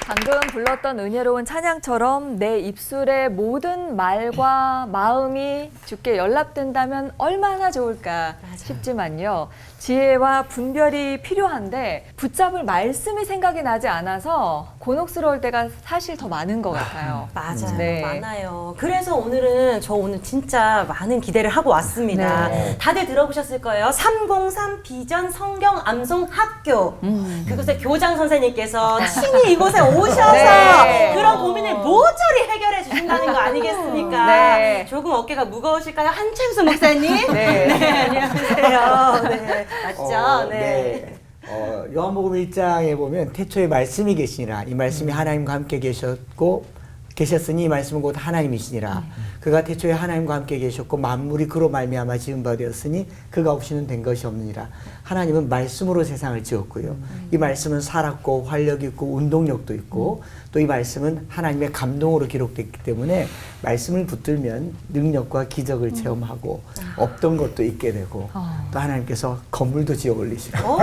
방금 불렀던 은혜로운 찬양처럼 내 입술의 모든 말과 마음이 주께 연락된다면 얼마나 좋을까 싶지만요. 지혜와 분별이 필요한데 붙잡을 말씀이 생각이 나지 않아서 곤혹스러울 때가 사실 더 많은 것 같아요. 맞아요. 네. 많아요. 그래서 오늘은 저 오늘 진짜 많은 기대를 하고 왔습니다. 네. 다들 들어보셨을 거예요. 303 비전 성경 암송 학교. 그곳에 교장 선생님께서 친히 이곳에 오셔서 네. 그런 고민을 모조리 해결해 주신다는 거 아니겠습니까? 네. 조금 어깨가 무거우실까요? 한창수 목사님? 네. 안녕하세요. 네. 맞죠? 네. 요한복음 1장에 보면 태초에 말씀이 계시니라. 이 말씀이 하나님과 함께 계셨으니 이 말씀은 곧 하나님이시니라. 그가 태초에 하나님과 함께 계셨고 만물이 그로 말미암아 지은 바 되었으니 그가 없이는 된 것이 없느니라. 하나님은 말씀으로 세상을 지었고요. 이 말씀은 살았고 활력 있고 운동력도 있고 또 이 말씀은 하나님의 감동으로 기록됐기 때문에 말씀을 붙들면 능력과 기적을 체험하고 없던 것도 있게 되고 또 하나님께서 건물도 지어 올리시고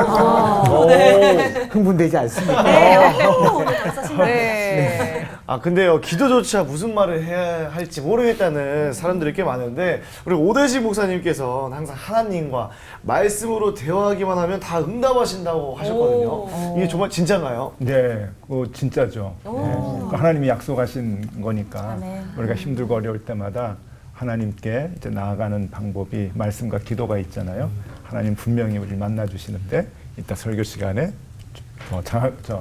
흥분되지 않습니까? 네. 오늘 벌써 신나요. 네. 아 근데요, 기도조차 무슨 말을 해야 할지 모르겠다는 사람들이 꽤 많은데 우리 오대식 목사님께서는 항상 하나님과 말씀으로 대화하기만 하면 다 응답하신다고 하셨거든요. 이게 정말 진짜인가요? 네, 그거 진짜죠. 네. 하나님이 약속하신 거니까 아멘. 우리가 힘들고 어려울 때마다 하나님께 이제 나아가는 방법이 말씀과 기도가 있잖아요. 하나님 분명히 우리를 만나 주시는데 이따 설교 시간에 더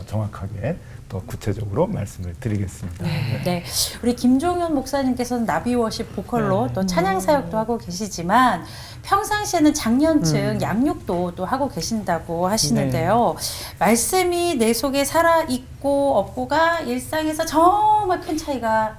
정확하게 또 구체적으로 말씀을 드리겠습니다. 네, 우리 김종현 목사님께서는 나비워십 보컬로 또 찬양 사역도 하고 계시지만 평상시에는 장년층 양육도 또 하고 계신다고 하시는데요. 말씀이 내 속에 살아 있고 없고가 일상에서 정말 큰 차이가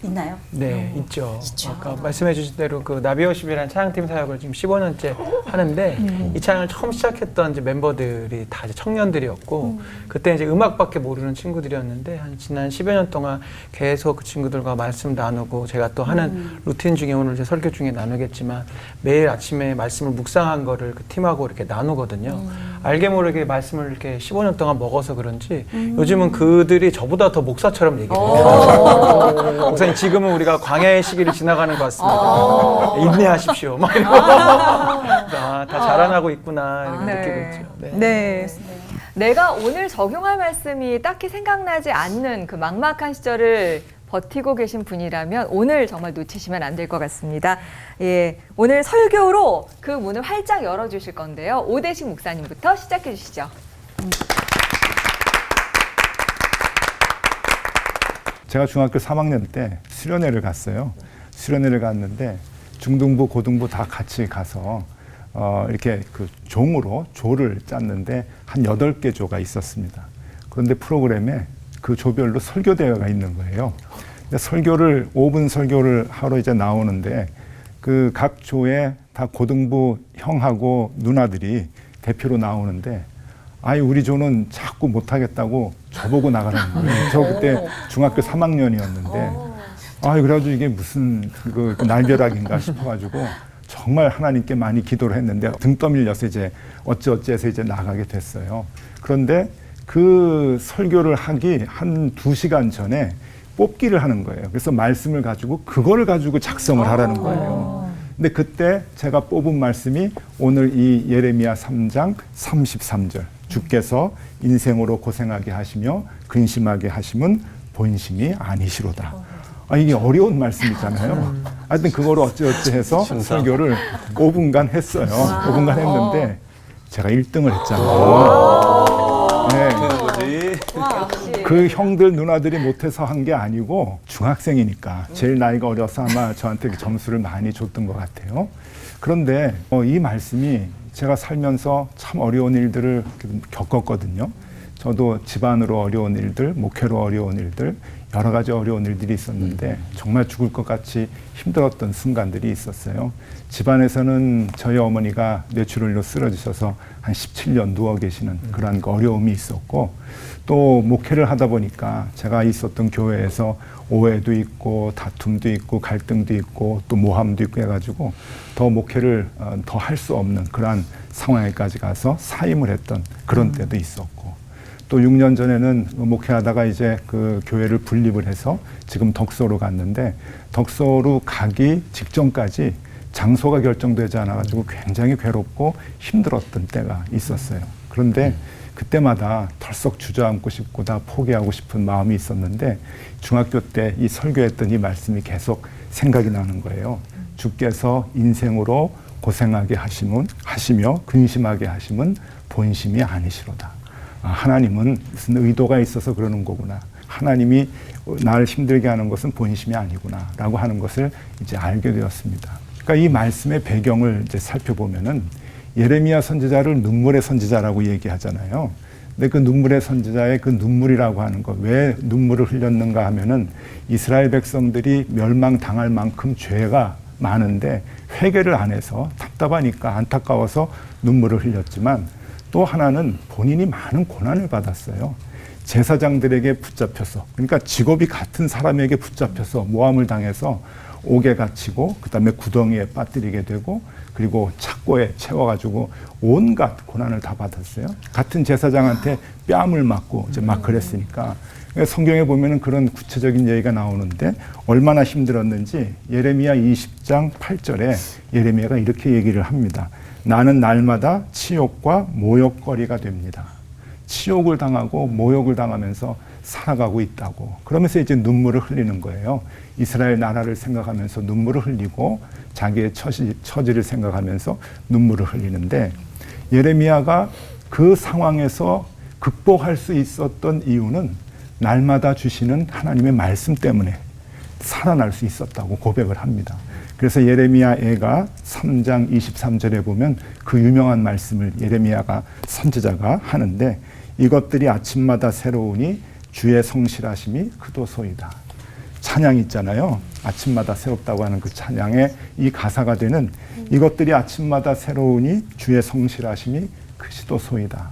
있나요? 네, 있죠. 아까 말씀해 주신 대로 그 나비워십이라는 찬양팀 사역을 지금 15년째 하는데 이 찬양을 처음 시작했던 이제 멤버들이 다 이제 청년들이었고 그때 이제 음악밖에 모르는 친구들이었는데 한 지난 10여 년 동안 계속 그 친구들과 말씀 나누고 제가 또 하는 루틴 중에 오늘 이제 설교 중에 나누겠지만 매일 아침에 말씀을 묵상한 거를 그 팀하고 이렇게 나누거든요. 알게 모르게 말씀을 이렇게 15년 동안 먹어서 그런지 요즘은 그들이 저보다 더 목사처럼 얘기를 해요. 목사님 지금은 우리가 광야의 시기를 지나가는 것 같습니다. 인내하십시오. 막 이러고 다 자라나고 있구나 이렇게 느끼고 있죠. 네. 네. 내가 오늘 적용할 말씀이 딱히 생각나지 않는 그 막막한 시절을 버티고 계신 분이라면 오늘 정말 놓치시면 안 될 것 같습니다. 예, 오늘 설교로 그 문을 활짝 열어주실 건데요. 오대식 목사님부터 시작해 주시죠. 제가 중학교 3학년 때 수련회를 갔어요. 수련회를 갔는데 중등부, 고등부 다 같이 가서 이렇게 그 종으로 조를 짰는데 한 8개 조가 있었습니다. 그런데 프로그램에 그 조별로 설교 대회가 있는 거예요. 근데 5분 설교를 하러 이제 나오는데 그 각 조에 다 고등부 형하고 누나들이 대표로 나오는데 아이 우리 조는 자꾸 못하겠다고 저보고 나가라는 거예요. 저 그때 중학교 3학년이었는데 그래가지고 이게 무슨 그 날벼락인가 싶어가지고 정말 하나님께 많이 기도를 했는데 등 떠밀려서 이제 어찌어찌해서 이제 나가게 됐어요. 그런데 그 설교를 하기 한 2시간 전에 뽑기를 하는 거예요. 그래서 말씀을 가지고 그거를 가지고 작성을 하라는 거예요. 근데 그때 제가 뽑은 말씀이 오늘 이 예레미야 3장 33절 주께서 인생으로 고생하게 하시며 근심하게 하심은 본심이 아니시로다. 이게 어려운 말씀이잖아요. 하여튼 그거를 어찌어찌 해서 설교를 5분간 했어요. 5분간 했는데 제가 1등을 했잖아요. 네. 그 형들 누나들이 못해서 한 게 아니고 중학생이니까 제일 나이가 어려서 아마 저한테 점수를 많이 줬던 것 같아요. 그런데 이 말씀이 제가 살면서 참 어려운 일들을 겪었거든요. 저도 집안으로 어려운 일들, 목회로 어려운 일들, 여러 가지 어려운 일들이 있었는데 정말 죽을 것 같이 힘들었던 순간들이 있었어요. 집안에서는 저희 어머니가 뇌출혈로 쓰러지셔서 한 17년 누워 계시는 그런 어려움이 있었고 또 목회를 하다 보니까 제가 있었던 교회에서 오해도 있고 다툼도 있고 갈등도 있고 또 모함도 있고 해가지고 더 목회를 더 할 수 없는 그러한 상황에까지 가서 사임을 했던 그런 때도 있었고 또 6년 전에는 목회하다가 이제 그 교회를 분립을 해서 지금 덕소로 갔는데 덕소로 가기 직전까지 장소가 결정되지 않아가지고 굉장히 괴롭고 힘들었던 때가 있었어요. 그런데 그때마다 덜썩 주저앉고 싶고 다 포기하고 싶은 마음이 있었는데 중학교 때 이 설교했던 이 말씀이 계속 생각이 나는 거예요. 주께서 인생으로 고생하게 하시며 근심하게 하심은 본심이 아니시로다. 하나님은 무슨 의도가 있어서 그러는 거구나. 하나님이 나를 힘들게 하는 것은 본심이 아니구나 라고 하는 것을 이제 알게 되었습니다. 그러니까 이 말씀의 배경을 이제 살펴보면은 예레미야 선지자를 눈물의 선지자라고 얘기하잖아요. 근데 그 눈물의 선지자의 그 눈물이라고 하는 것, 왜 눈물을 흘렸는가 하면은 이스라엘 백성들이 멸망당할 만큼 죄가 많은데 회개를 안 해서 답답하니까 안타까워서 눈물을 흘렸지만 또 하나는 본인이 많은 고난을 받았어요. 제사장들에게 붙잡혀서, 그러니까 직업이 같은 사람에게 붙잡혀서 모함을 당해서 옥에 갇히고 그다음에 구덩이에 빠뜨리게 되고 그리고 착고에 채워가지고 온갖 고난을 다 받았어요. 같은 제사장한테 뺨을 맞고 이제 막 그랬으니까 성경에 보면은 그런 구체적인 얘기가 나오는데 얼마나 힘들었는지 예레미야 20장 8절에 예레미야가 이렇게 얘기를 합니다. 나는 날마다 치욕과 모욕거리가 됩니다. 치욕을 당하고 모욕을 당하면서 살아가고 있다고. 그러면서 이제 눈물을 흘리는 거예요. 이스라엘 나라를 생각하면서 눈물을 흘리고 자기의 처지를 생각하면서 눈물을 흘리는데 예레미야가 그 상황에서 극복할 수 있었던 이유는 날마다 주시는 하나님의 말씀 때문에 살아날 수 있었다고 고백을 합니다. 그래서 예레미야 애가 3장 23절에 보면 그 유명한 말씀을 예레미야가 선지자가 하는데, 이것들이 아침마다 새로우니 주의 성실하심이 크도소이다. 찬양 있잖아요. 아침마다 새롭다고 하는 그 찬양의 이 가사가 되는 이것들이 아침마다 새로우니 주의 성실하심이 크시도소이다.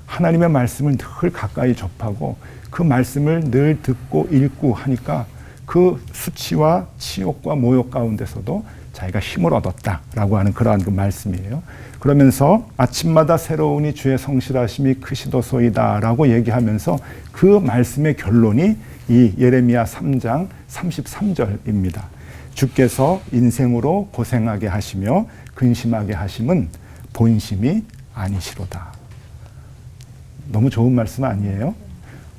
하나님의 말씀을 늘 가까이 접하고 그 말씀을 늘 듣고 읽고 하니까 그 수치와 치욕과 모욕 가운데서도 자기가 힘을 얻었다라고 하는 그러한 그 말씀이에요. 그러면서 아침마다 새로우니 주의 성실하심이 크시도소이다라고 얘기하면서 그 말씀의 결론이 이 예레미야 3장 33절입니다. 주께서 인생으로 고생하게 하시며 근심하게 하심은 본심이 아니시로다. 너무 좋은 말씀 아니에요?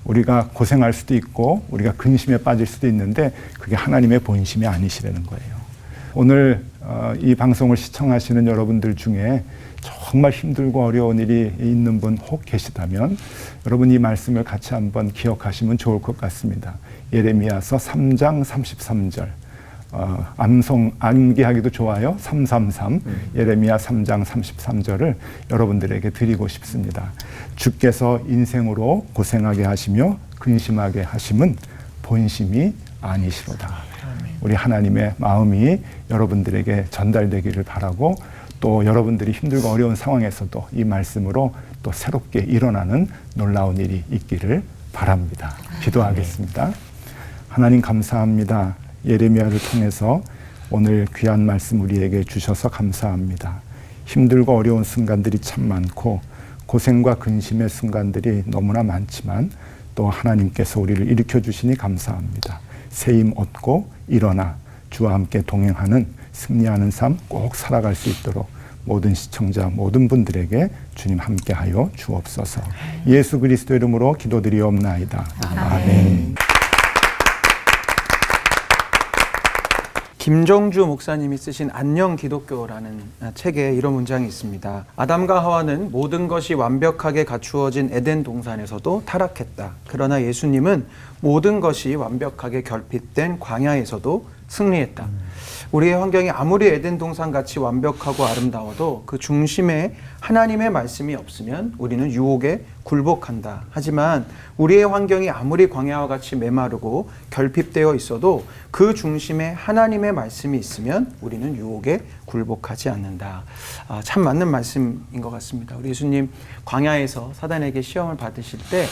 우리가 고생할 수도 있고 우리가 근심에 빠질 수도 있는데 그게 하나님의 본심이 아니시라는 거예요. 오늘 이 방송을 시청하시는 여러분들 중에 정말 힘들고 어려운 일이 있는 분 혹 계시다면 여러분 이 말씀을 같이 한번 기억하시면 좋을 것 같습니다. 예레미야서 3장 33절. 암기하기도 좋아요. 333 예레미야 3장 33절을 여러분들에게 드리고 싶습니다. 주께서 인생으로 고생하게 하시며 근심하게 하심은 본심이 아니시로다. 우리 하나님의 마음이 여러분들에게 전달되기를 바라고, 또 여러분들이 힘들고 어려운 상황에서도 이 말씀으로 또 새롭게 일어나는 놀라운 일이 있기를 바랍니다. 기도하겠습니다. 하나님 감사합니다. 예레미야를 통해서 오늘 귀한 말씀 우리에게 주셔서 감사합니다. 힘들고 어려운 순간들이 참 많고 고생과 근심의 순간들이 너무나 많지만 또 하나님께서 우리를 일으켜 주시니 감사합니다. 새 힘 얻고 일어나 주와 함께 동행하는 승리하는 삶 꼭 살아갈 수 있도록 모든 시청자 모든 분들에게 주님 함께하여 주옵소서. 예수 그리스도 이름으로 기도드리옵나이다. 아멘. 김정주 목사님이 쓰신 안녕 기독교라는 책에 이런 문장이 있습니다. 아담과 하와는 모든 것이 완벽하게 갖추어진 에덴 동산에서도 타락했다. 그러나 예수님은 모든 것이 완벽하게 결핍된 광야에서도 승리했다. 우리의 환경이 아무리 에덴 동산같이 완벽하고 아름다워도 그 중심에 하나님의 말씀이 없으면 우리는 유혹에 굴복한다. 하지만 우리의 환경이 아무리 광야와 같이 메마르고 결핍되어 있어도 그 중심에 하나님의 말씀이 있으면 우리는 유혹에 굴복하지 않는다. 참 맞는 말씀인 것 같습니다. 우리 예수님 광야에서 사단에게 시험을 받으실 때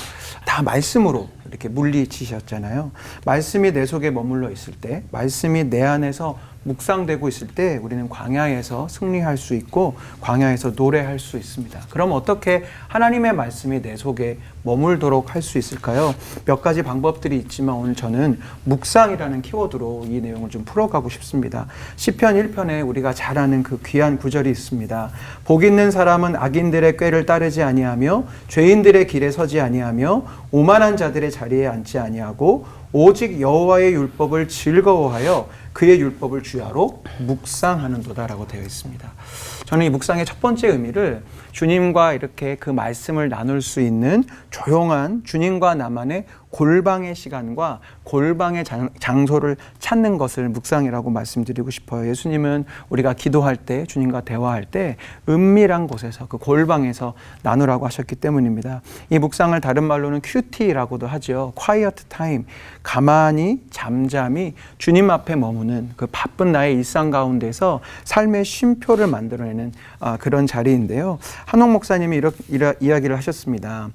다 말씀으로 이렇게 물리치셨잖아요. 말씀이 내 속에 머물러 있을 때, 말씀이 내 안에서 묵상되고 있을 때 우리는 광야에서 승리할 수 있고 광야에서 노래할 수 있습니다. 그럼 어떻게 하나님의 말씀이 내 속에 머물도록 할 수 있을까요? 몇 가지 방법들이 있지만 오늘 저는 묵상이라는 키워드로 이 내용을 좀 풀어가고 싶습니다. 시편 1편에 우리가 잘 아는 그 귀한 구절이 있습니다. 복 있는 사람은 악인들의 꾀를 따르지 아니하며 죄인들의 길에 서지 아니하며 오만한 자들의 자리에 앉지 아니하고 오직 여호와의 율법을 즐거워하여 그의 율법을 주야로 묵상하는도다라고 되어 있습니다. 저는 이 묵상의 첫 번째 의미를 주님과 이렇게 그 말씀을 나눌 수 있는 조용한 주님과 나만의 골방의 시간과 골방의 장소를 찾는 것을 묵상이라고 말씀드리고 싶어요. 예수님은 우리가 기도할 때, 주님과 대화할 때 은밀한 곳에서, 그 골방에서 나누라고 하셨기 때문입니다. 이 묵상을 다른 말로는 QT라고도 하죠. Quiet Time. 가만히 잠잠히 주님 앞에 머무는 그 바쁜 나의 일상 가운데서 삶의 쉼표를 만들어내는 그런 자리인데요. 한옥 목사님이 이런 이야기를 하셨습니다.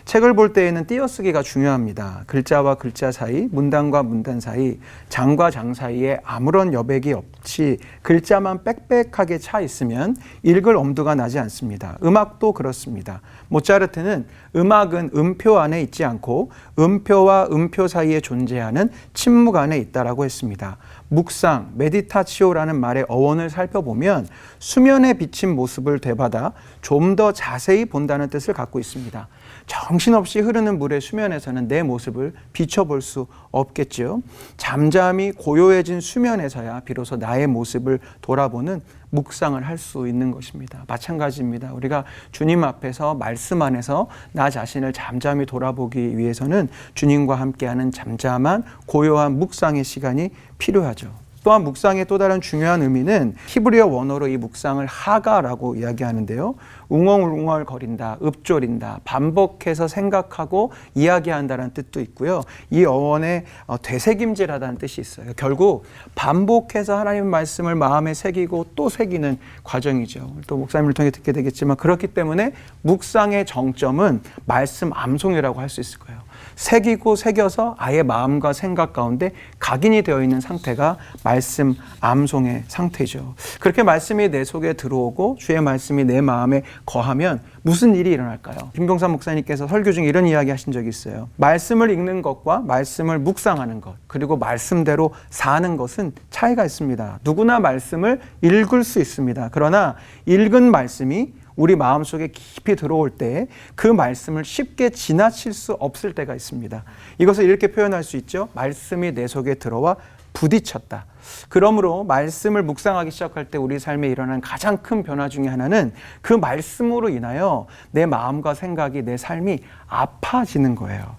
책을 볼 때에는 띄어쓰기가 중요합니다. 글자와 글자 사이, 문단과 문단 사이, 장과 장 사이에 아무런 여백이 없이 글자만 빽빽하게 차 있으면 읽을 엄두가 나지 않습니다. 음악도 그렇습니다. 모차르트는 음악은 음표 안에 있지 않고 음표와 음표 사이에 존재하는 침묵 안에 있다라고 했습니다. 묵상, 메디타치오라는 말의 어원을 살펴보면 수면에 비친 모습을 되받아 좀 더 자세히 본다는 뜻을 갖고 있습니다. 정신없이 흐르는 물의 수면에서는 내 모습을 비춰볼 수 없겠죠. 잠잠히 고요해진 수면에서야 비로소 나의 모습을 돌아보는 묵상을 할 수 있는 것입니다. 마찬가지입니다. 우리가 주님 앞에서 말씀 안에서 나 자신을 잠잠히 돌아보기 위해서는 주님과 함께하는 잠잠한 고요한 묵상의 시간이 필요하죠. 또한 묵상의 또 다른 중요한 의미는 히브리어 원어로 이 묵상을 하가라고 이야기하는데요. 웅얼웅얼거린다, 읊조린다, 반복해서 생각하고 이야기한다는 뜻도 있고요. 이 어원에 되새김질하다는 뜻이 있어요. 결국 반복해서 하나님의 말씀을 마음에 새기고 또 새기는 과정이죠. 또 목사님을 통해 듣게 되겠지만 그렇기 때문에 묵상의 정점은 말씀 암송이라고 할 수 있을 거예요. 새기고 새겨서 아예 마음과 생각 가운데 각인이 되어 있는 상태가 말씀 암송의 상태죠. 그렇게 말씀이 내 속에 들어오고 주의 말씀이 내 마음에 거하면 무슨 일이 일어날까요? 김동산 목사님께서 설교 중에 이런 이야기 하신 적이 있어요. 말씀을 읽는 것과 말씀을 묵상하는 것, 그리고 말씀대로 사는 것은 차이가 있습니다. 누구나 말씀을 읽을 수 있습니다. 그러나 읽은 말씀이 우리 마음속에 깊이 들어올 때 그 말씀을 쉽게 지나칠 수 없을 때가 있습니다. 이것을 이렇게 표현할 수 있죠. 말씀이 내 속에 들어와 부딪혔다. 그러므로 말씀을 묵상하기 시작할 때 우리 삶에 일어난 가장 큰 변화 중에 하나는 그 말씀으로 인하여 내 마음과 생각이, 내 삶이 아파지는 거예요.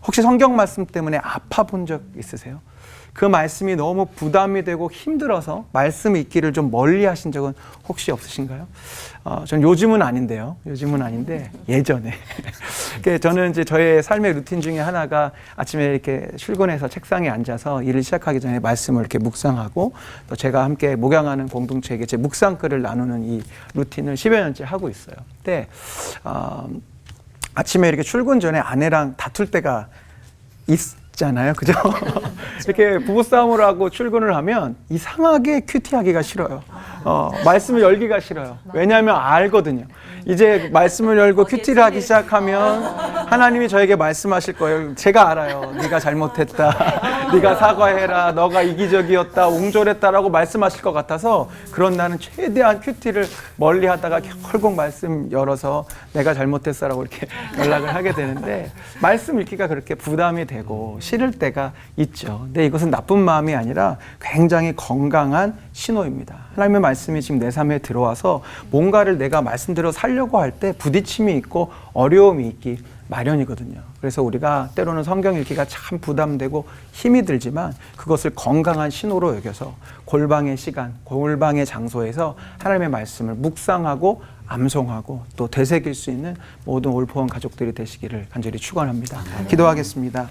혹시 성경 말씀 때문에 아파 본 적 있으세요? 그 말씀이 너무 부담이 되고 힘들어서 말씀 읽기를 좀 멀리 하신 적은 혹시 없으신가요? 전 요즘은 아닌데요. 요즘은 아닌데 예전에. 저는 이제 저의 삶의 루틴 중에 하나가 아침에 이렇게 출근해서 책상에 앉아서 일을 시작하기 전에 말씀을 이렇게 묵상하고 또 제가 함께 목양하는 공동체에게 제 묵상글을 나누는 이 루틴을 10여 년째 하고 있어요. 근데 아침에 이렇게 출근 전에 아내랑 다툴 때가 있잖아요. 그죠? 이렇게 부부싸움을 하고 출근을 하면 이상하게 큐티하기가 싫어요. 말씀을 열기가 싫어요. 왜냐하면 알거든요. 이제 말씀을 열고 큐티를 하기 시작하면 하나님이 저에게 말씀하실 거예요. 제가 알아요. 네가 잘못했다. 네가 사과해라. 너가 이기적이었다. 옹졸했다라고 말씀하실 것 같아서 그런 나는 최대한 큐티를 멀리 하다가 결국 말씀 열어서 내가 잘못했어라고 이렇게 연락을 하게 되는데 말씀 읽기가 그렇게 부담이 되고 싫을 때가 있죠. 근데 이것은 나쁜 마음이 아니라 굉장히 건강한 신호입니다. 하나님의 말씀이 지금 내 삶에 들어와서 뭔가를 내가 말씀대로 살려고 할 때 부딪힘이 있고 어려움이 있기 마련이거든요. 그래서 우리가 때로는 성경 읽기가 참 부담되고 힘이 들지만 그것을 건강한 신호로 여겨서 골방의 시간, 골방의 장소에서 하나님의 말씀을 묵상하고 암송하고 또 되새길 수 있는 모든 올포원 가족들이 되시기를 간절히 축원합니다. 기도하겠습니다.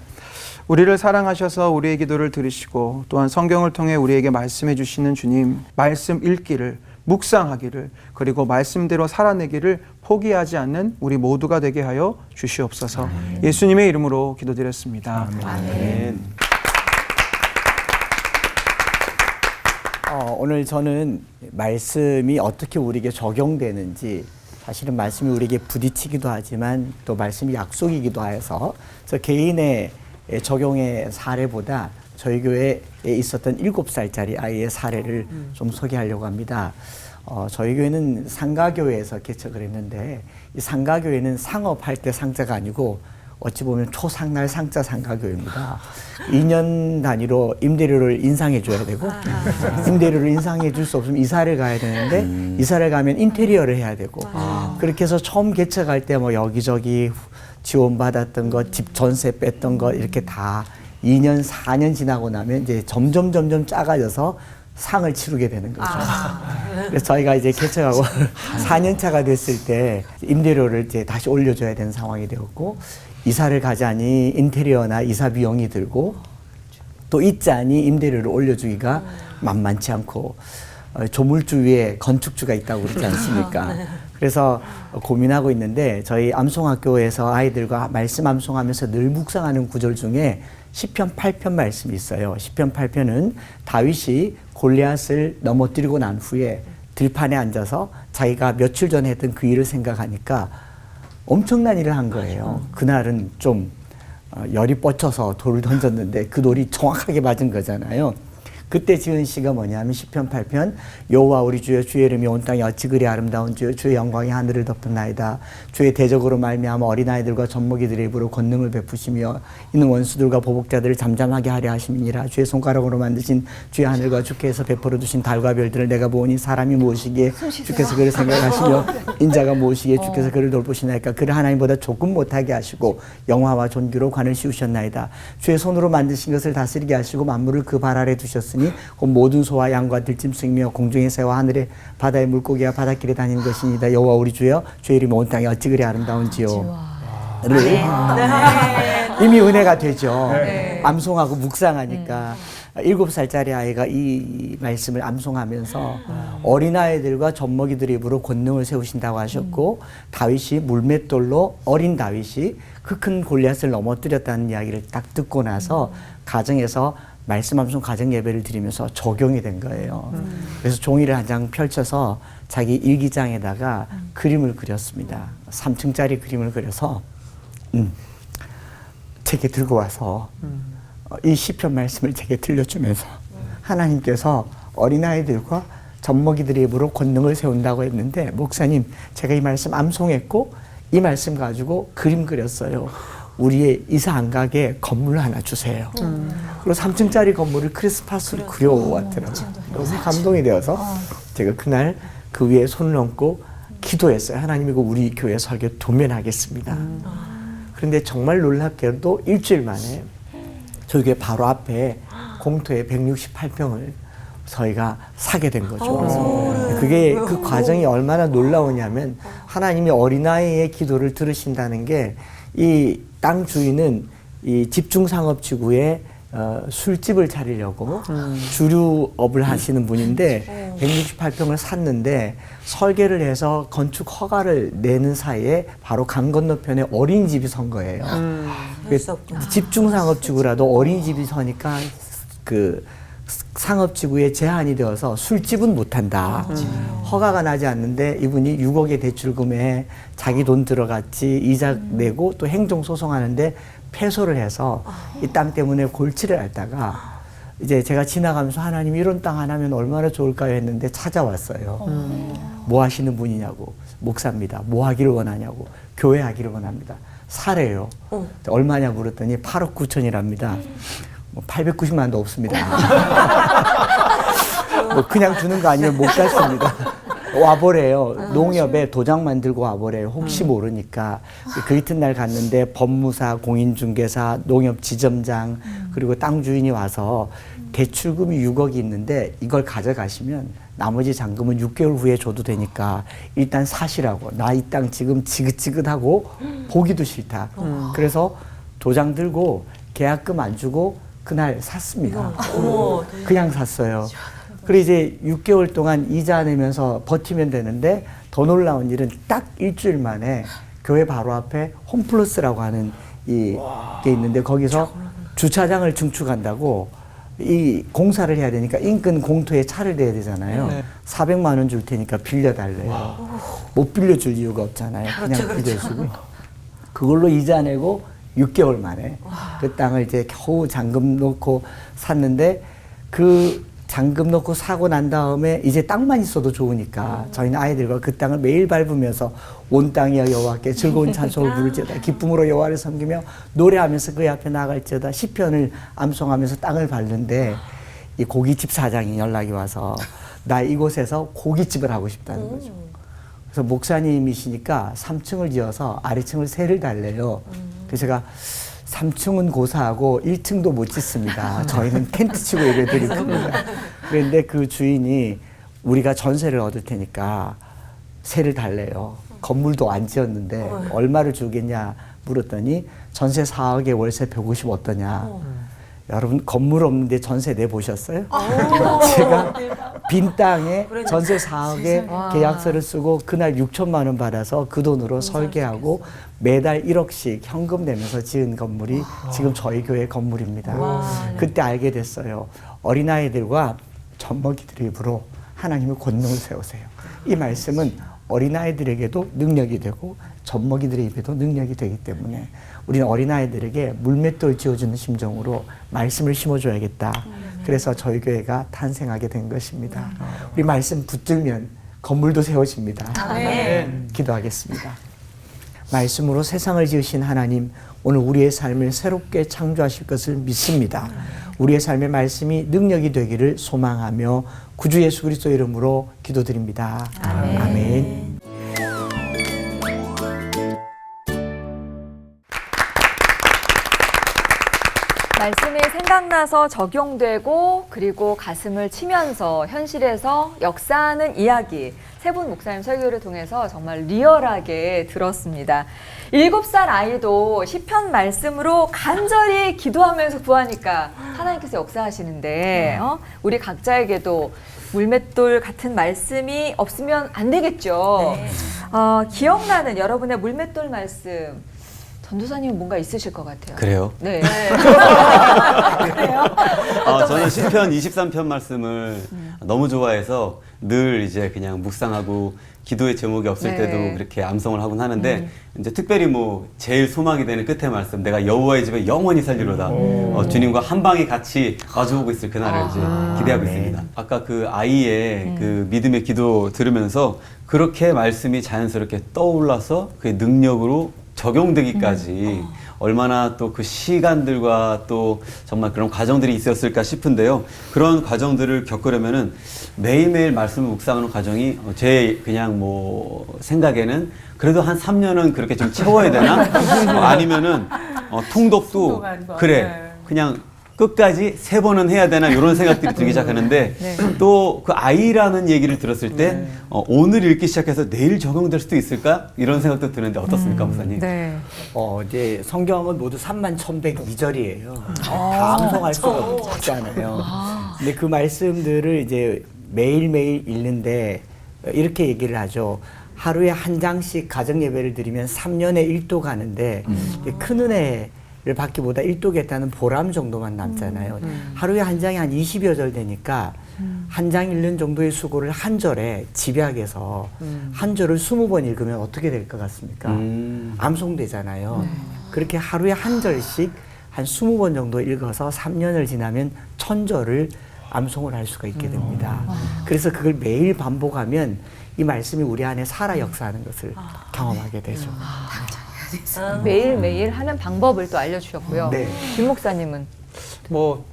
우리를 사랑하셔서 우리의 기도를 들으시고 또한 성경을 통해 우리에게 말씀해 주시는 주님, 말씀 읽기를, 묵상하기를, 그리고 말씀대로 살아내기를 포기하지 않는 우리 모두가 되게 하여 주시옵소서. 예수님의 이름으로 기도드렸습니다. 아멘. 오늘 저는 말씀이 어떻게 우리에게 적용되는지, 사실은 말씀이 우리에게 부딪히기도 하지만 또 말씀이 약속이기도 해서 저 개인의 적용의 사례보다 저희 교회에 있었던 7살짜리 아이의 사례를 좀 소개하려고 합니다. 저희 교회는 상가교회에서 개척을 했는데 이 상가교회는 상업할 때 상자가 아니고 어찌 보면 초상날 상자 상가교회입니다. 2년 단위로 임대료를 인상해 줘야 되고 임대료를 인상해 줄 수 없으면 이사를 가야 되는데 이사를 가면 인테리어를 해야 되고 그렇게 해서 처음 개척할 때 뭐 여기저기 지원받았던 것, 집 전세 뺐던 것 이렇게 다 2년, 4년 지나고 나면 이제 점점 작아져서 상을 치르게 되는 거죠. 그래서 저희가 이제 개척하고 4년 차가 됐을 때 임대료를 이제 다시 올려줘야 되는 상황이 되었고 이사를 가자니 인테리어나 이사 비용이 들고 또 있자니 임대료를 올려주기가 만만치 않고 조물주 위에 건축주가 있다고 그러지 않습니까? 그래서 고민하고 있는데 저희 암송학교에서 아이들과 말씀 암송하면서 늘 묵상하는 구절 중에 시편 8편 말씀이 있어요. 시편 8편은 다윗이 골리앗을 넘어뜨리고 난 후에 들판에 앉아서 자기가 며칠 전에 했던 그 일을 생각하니까 엄청난 일을 한 거예요. 그날은 좀 열이 뻗쳐서 돌을 던졌는데 그 돌이 정확하게 맞은 거잖아요. 그때 지은 시가 뭐냐면 시편 8편 여호와 우리 주여 주의 이름이 온 땅에 어찌 그리 아름다운 주여 주의 영광이 하늘을 덮었나이다. 주의 대적으로 말미암아 어린아이들과 젖먹이들의 입으로 권능을 베푸시며 이는 원수들과 보복자들을 잠잠하게 하려 하심이니라. 주의 손가락으로 만드신 주의 하늘과 주께서 베풀어 두신 달과 별들을 내가 보니 사람이 무엇이기에 주께서 그를 생각하시며 인자가 무엇이기에 주께서 그를 돌보시나이까. 그를 하나님보다 조금 못하게 하시고 영화와 존귀로 관을 씌우셨나이다. 주의 손으로 만드신 것을 다스리게 하시고 만물을 그 발 아래 두셨으니 곧 모든 소와 양과 들짐승이며 공중의 새와 하늘의 바다의 물고기와 바닷길에 다니는 것이니이다. 여호와 우리 주여 주의 이름이 온 땅에 어찌 그리 아름다운지요. 를 이미 은혜가 되죠. 암송하고 묵상하니까 7살짜리 아이가 이 말씀을 암송하면서 어린아이들과 젖먹이들의 입으로 권능을 세우신다고 하셨고 다윗이 물맷돌로 어린 다윗이 그 큰 골리앗을 넘어뜨렸다는 이야기를 딱 듣고 나서 가정에서 말씀 암송 가정 예배를 드리면서 적용이 된 거예요. 그래서 종이를 한 장 펼쳐서 자기 일기장에다가 그림을 그렸습니다. 3층짜리 그림을 그려서 제게 들고 와서 이 시편 말씀을 제게 들려주면서 하나님께서 어린아이들과 젖먹이들의 입으로 권능을 세운다고 했는데 목사님 제가 이 말씀 암송했고 이 말씀 가지고 그림 그렸어요. 우리의 이사 안 가게 건물 하나 주세요. 그리고 3층짜리 건물을 크리스마스로 그려왔더라고요. 너무 감동이 되어서 제가 그날 그 위에 손을 얹고 기도했어요. 하나님 이거 우리 교회 설교 도면하겠습니다. 그런데 정말 놀랍게도 일주일 만에 저희 교회 바로 앞에 공터에 168평을 저희가 사게 된 거죠. 그게 그 과정이 얼마나 놀라우냐면 하나님이 어린아이의 기도를 들으신다는 게 이 땅 주인은 이 집중상업지구에 술집을 차리려고 주류업을 하시는 분인데 168평을 샀는데 설계를 해서 건축 허가를 내는 사이에 바로 강 건너편에 어린이집이 선 거예요. 집중상업지구라도 어린이집이 서니까 그 상업지구에 제한이 되어서 술집은 못한다. 허가가 나지 않는데 이분이 6억의 대출금에 자기 돈 들어갔지 이자 내고 또 행정소송하는데 패소를 해서 이 땅 때문에 골치를 앓다가 이제 제가 지나가면서 하나님 이런 땅 하나면 얼마나 좋을까요 했는데 찾아왔어요. 뭐 하시는 분이냐고. 목사입니다. 뭐 하기를 원하냐고. 교회 하기를 원합니다. 사래요. 얼마냐 물었더니 8억 9천이랍니다. 뭐 890만도 없습니다. 뭐 그냥 주는 거 아니면 못 갔습니다. 와보래요. 농협에 도장 만들고 와보래요. 혹시 모르니까. 그 이튿날 갔는데 법무사, 공인중개사, 농협 지점장 그리고 땅 주인이 와서 대출금이 6억이 있는데 이걸 가져가시면 나머지 잔금은 6개월 후에 줘도 되니까 일단 사시라고. 나 이 땅 지금 지긋지긋하고 보기도 싫다. 그래서 도장 들고 계약금 안 주고 그날 샀습니다. 그냥 샀어요. 그리고 이제 6개월 동안 이자 내면서 버티면 되는데 더 놀라운 일은 딱 일주일 만에 교회 바로 앞에 홈플러스라고 하는 게 있는데 거기서 주차장을 증축한다고 이 공사를 해야 되니까 인근 공터에 차를 대야 되잖아요. 400만 원 줄 테니까 빌려달래요. 못 빌려줄 이유가 없잖아요. 그냥 빌려주고. 그걸로 이자 내고 6개월 만에 그 땅을 이제 겨우 잔금 놓고 샀는데 그 잔금 놓고 사고 난 다음에 이제 땅만 있어도 좋으니까 저희는 아이들과 그 땅을 매일 밟으면서 온 땅이여 여호와께 즐거운 찬송을 부를지어다 기쁨으로 여호와를 섬기며 노래하면서 그의 앞에 나갈지어다 시편을 암송하면서 땅을 밟는데 이 고깃집 사장이 연락이 와서 나 이곳에서 고깃집을 하고 싶다는 거죠. 그래서 목사님이시니까 3층을 지어서 아래층을 세를 달래요. 그래서 제가 3층은 고사하고 1층도 못 짓습니다. 저희는 텐트 치고 예배 드릴 겁니다. 그런데 그 주인이 우리가 전세를 얻을 테니까 세를 달래요. 건물도 안 지었는데 얼마를 주겠냐 물었더니 전세 4억에 월세 150 어떠냐. 여러분 건물 없는데 전세 내보셨어요? 제가 빈 땅에 전세 4억에 계약서를 쓰고 그날 6천만 원 받아서 그 돈으로 설계하고 매달 1억씩 현금 내면서 지은 건물이 지금 저희 교회 건물입니다. 그때 알게 됐어요. 어린아이들과 젖먹이들의 입으로 하나님의 권능을 세우세요. 이 말씀은 어린아이들에게도 능력이 되고 젖먹이들의 입에도 능력이 되기 때문에 우리는 어린아이들에게 물맷돌 지어주는 심정으로 말씀을 심어줘야겠다. 그래서 저희 교회가 탄생하게 된 것입니다. 우리 말씀 붙들면 건물도 세워집니다. 아멘. 기도하겠습니다. 말씀으로 세상을 지으신 하나님, 오늘 우리의 삶을 새롭게 창조하실 것을 믿습니다. 우리의 삶의 말씀이 능력이 되기를 소망하며 구주 예수 그리스도 이름으로 기도드립니다. 아멘. 말씀이 생각나서 적용되고 그리고 가슴을 치면서 현실에서 역사하는 이야기 세 분 목사님 설교를 통해서 정말 리얼하게 들었습니다. 7살 아이도 시편 말씀으로 간절히 기도하면서 구하니까 하나님께서 역사하시는데 우리 각자에게도 물맷돌 같은 말씀이 없으면 안 되겠죠. 네. 기억나는 여러분의 물맷돌 말씀 전도사님은 뭔가 있으실 것 같아요. 그래요? 네. 저는 시편 23편 말씀을 너무 좋아해서 늘 이제 그냥 묵상하고 기도의 제목이 없을 네. 때도 그렇게 암송을 하곤 하는데 이제 특별히 뭐 제일 소망이 되는 끝의 말씀, 내가 여호와의 집에 영원히 살리로다. 주님과 한 방에 같이 마주보고 있을 그날을 이제 기대하고 있습니다. 아까 그 아이의 그 믿음의 기도 들으면서 그렇게 말씀이 자연스럽게 떠올라서 그 능력으로 적용되기까지 얼마나 또 그 시간들과 또 정말 그런 과정들이 있었을까 싶은데요. 그런 과정들을 겪으려면은 매일매일 말씀을 묵상하는 과정이 제 그냥 뭐 생각에는 그래도 한 3년은 그렇게 좀 채워야 되나? 아니면은 통독도 순종한 거. 그래 네. 그냥 끝까지 3번은 해야 되나 이런 생각들이 들기 시작하는데 또 그 아이라는 얘기를 들었을 때 오늘 읽기 시작해서 내일 적용될 수도 있을까 이런 생각도 드는데 어떻습니까, 목사님? 네. 이제 성경은 모두 31,102절이에요. 다 암송할 수가 없잖아요. 근데 그 말씀들을 이제 매일매일 읽는데 이렇게 얘기를 하죠. 하루에 한 장씩 가정 예배를 드리면 3년에 1도 가는데 큰 은혜를 받기보다 1도겠다는 보람 정도만 남잖아요. 하루에 한 장이 한 20여 절 되니까 한 장 읽는 정도의 수고를 한 절에 집약해서 한 절을 20번 읽으면 어떻게 될 것 같습니까? 암송되잖아요. 그렇게 하루에 한 절씩 한 20번 정도 읽어서 3년을 지나면 1000절을 암송을 할 수가 있게 됩니다. 그래서 그걸 매일 반복하면 이 말씀이 우리 안에 살아 역사하는 것을 경험하게 되죠. 매일매일 하는 방법을 또 알려주셨고요. 네. 김 목사님은? 뭐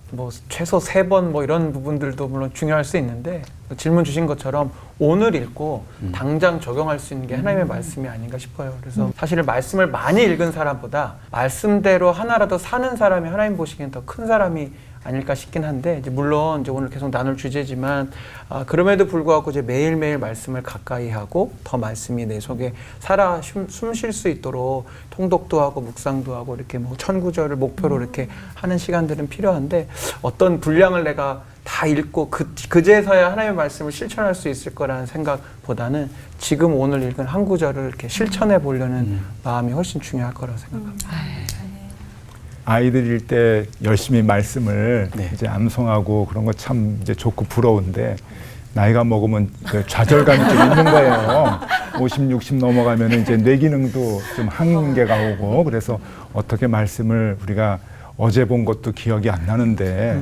최소 3번 뭐 이런 부분들도 물론 중요할 수 있는데 질문 주신 것처럼 오늘 읽고 당장 적용할 수 있는 게 하나님의 말씀이 아닌가 싶어요. 그래서 사실 말씀을 많이 읽은 사람보다 말씀대로 하나라도 사는 사람이 하나님 보시기엔 더 큰 사람이 아닐까 싶긴 한데 이제 물론 이제 오늘 계속 나눌 주제지만 그럼에도 불구하고 이제 매일매일 말씀을 가까이 하고 더 말씀이 내 속에 살아 숨 쉴 수 있도록 통독도 하고 묵상도 하고 이렇게 뭐 1000구절을 목표로 이렇게 하는 시간들은 필요한데 어떤 분량을 내가 다 읽고 그제서야 하나님의 말씀을 실천할 수 있을 거라는 생각보다는 지금 오늘 읽은 한 구절을 이렇게 실천해 보려는 마음이 훨씬 중요할 거라고 생각합니다. 아이들일 때 열심히 말씀을 네. 이제 암송하고 그런 거 참 이제 좋고 부러운데 나이가 먹으면 그 좌절감이 좀 있는 거예요. 50, 60 넘어가면 이제 뇌 기능도 좀 한계가 오고 그래서 어떻게 말씀을 우리가 어제 본 것도 기억이 안 나는데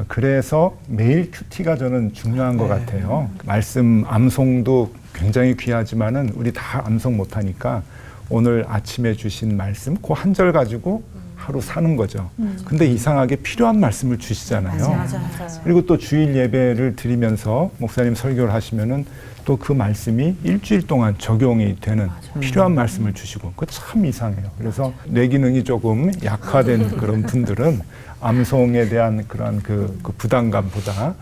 그래서 매일 큐티가 저는 중요한 것 같아요. 말씀 암송도 굉장히 귀하지만은 우리 다 암송 못하니까 오늘 아침에 주신 말씀 그 한 절 가지고 하루 사는 거죠. 근데 이상하게 필요한 말씀을 주시잖아요. 그리고 또 주일 예배를 드리면서 목사님 설교를 하시면은 또 그 말씀이 일주일 동안 적용이 되는 필요한 말씀을 주시고 그거 참 이상해요. 그래서 뇌 기능이 조금 약화된 그런 분들은 암송에 대한 그런 그 부담감보다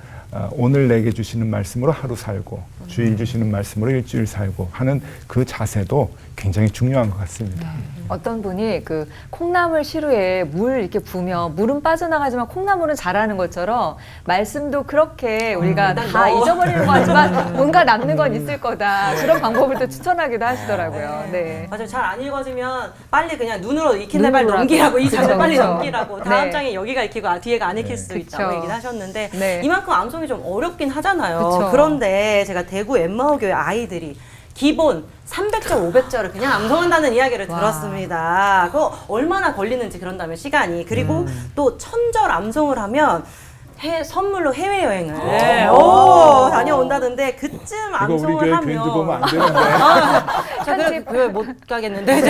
오늘 내게 주시는 말씀으로 하루 살고 주일 주시는 말씀으로 일주일 살고 하는 그 자세도 굉장히 중요한 것 같습니다. 어떤 분이 그 콩나물 시루에 물 이렇게 부으면 물은 빠져나가지만 콩나물은 자라는 것처럼 말씀도 그렇게 우리가 다 잊어버리는 거 같지만 뭔가 남는 건 있을 거다. 그런 방법을 또 추천하기도 하시더라고요. 네. 맞아요. 잘 안 읽어지면 빨리 그냥 눈으로 익힌 날 빨리 눈으로 넘기라고 이 장을 그쵸, 빨리 그쵸. 넘기라고 다음 네. 장에 여기가 읽히고 뒤에가 안 읽힐 수도 있다고 그쵸. 얘기를 하셨는데 네. 이만큼 암송이 좀 어렵긴 하잖아요. 그쵸. 그런데 제가 대구 엠마오 교회 아이들이 기본 300절, 500절을 그냥 암송한다는 이야기를 들었습니다. 그거 얼마나 걸리는지 그런다면 시간이. 그리고 또 1000절 암송을 하면 선물로 해외여행을 네. 다녀온다던데 그쯤 이거 우리 암송을 교회 하면 괜히 보면 안 되는데. 저 교회 못 가겠는데.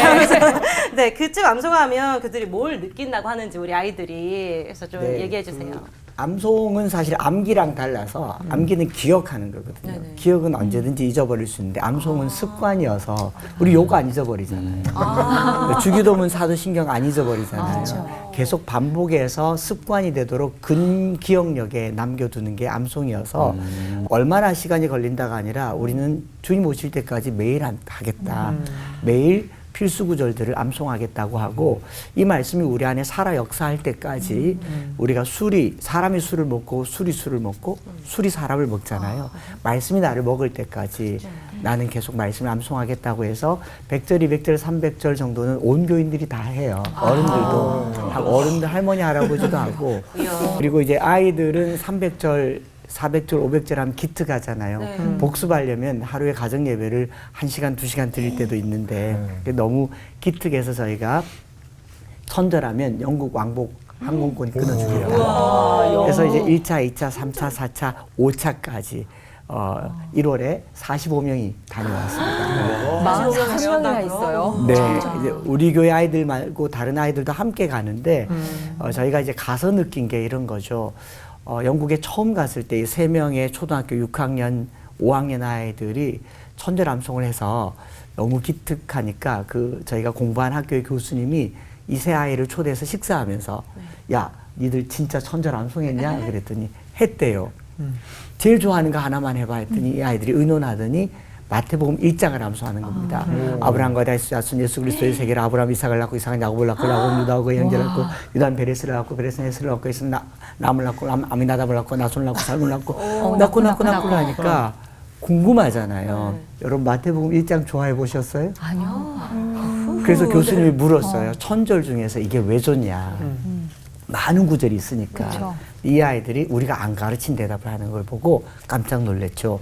네, 그쯤 암송하면 그들이 뭘 느낀다고 하는지 우리 아이들이 그래서 좀 네, 얘기해 주세요. 암송은 사실 암기랑 달라서 암기는 기억하는 거거든요. 네네. 기억은 언제든지 잊어버릴 수 있는데 암송은 습관이어서 우리 요거 안 잊어버리잖아요. 주기도문 사도신경 안 잊어버리잖아요. 계속 반복해서 습관이 되도록 근기억력에 남겨두는 게 암송이어서 얼마나 시간이 걸린다가 아니라 우리는 주님 오실 때까지 매일 하겠다. 매일 필수 구절들을 암송하겠다고 하고 이 말씀이 우리 안에 살아 역사할 때까지 우리가 사람이 술을 먹고 술을 먹고 술이 사람을 먹잖아요. 말씀이 나를 먹을 때까지 나는 계속 말씀을 암송하겠다고 해서 100절, 200절, 300절 정도는 온 교인들이 다 해요. 어른들도 하고 어른들 할머니 할아버지도 하고 그리고 이제 아이들은 300절 400절, 500절 하면 기트 가잖아요. 복습하려면 하루에 가정 예배를 1시간, 2시간 드릴 때도 있는데 너무 기특해서 저희가 천절하면 영국 왕복 항공권이 끊어주더라고요. 그래서 이제 1차, 2차, 3차, 4차, 5차까지 1월에 45명이 다녀왔습니다. 41명이나 있어요. 네, 이제 우리 교회 아이들 말고 다른 아이들도 함께 가는데 저희가 이제 가서 느낀 게 이런 거죠. 영국에 처음 갔을 때 3명의 초등학교 6학년, 5학년 아이들이 천절 암송을 해서 너무 기특하니까 저희가 공부한 학교의 교수님이 이 세 아이를 초대해서 식사하면서 야, 니들 진짜 천절 암송했냐? 그랬더니 했대요. 제일 좋아하는 거 하나만 해봐 했더니 이 아이들이 의논하더니 마태복음 1장을 암송하는 겁니다. 아브라함과 다윗 자손 예수 그리스도의 세계를 아브라함 이삭을 낳고 이삭은 야곱을 낳고 야곱은 유다하고 형제를 낳고 유다는 베레스를 낳고 베레스는 헤스를 낳고 헤스는 남을 낳고 아미나답을 낳고 나손을 낳고 살을 낳고 낳고 하니까 궁금하잖아요. 여러분 마태복음 1장 좋아해 보셨어요? 아니요. 그래서 교수님이 물었어요. 천절 중에서 이게 왜 좋냐. 많은 구절이 있으니까 그렇죠. 이 아이들이 우리가 안 가르친 대답을 하는 걸 보고 깜짝 놀랐죠.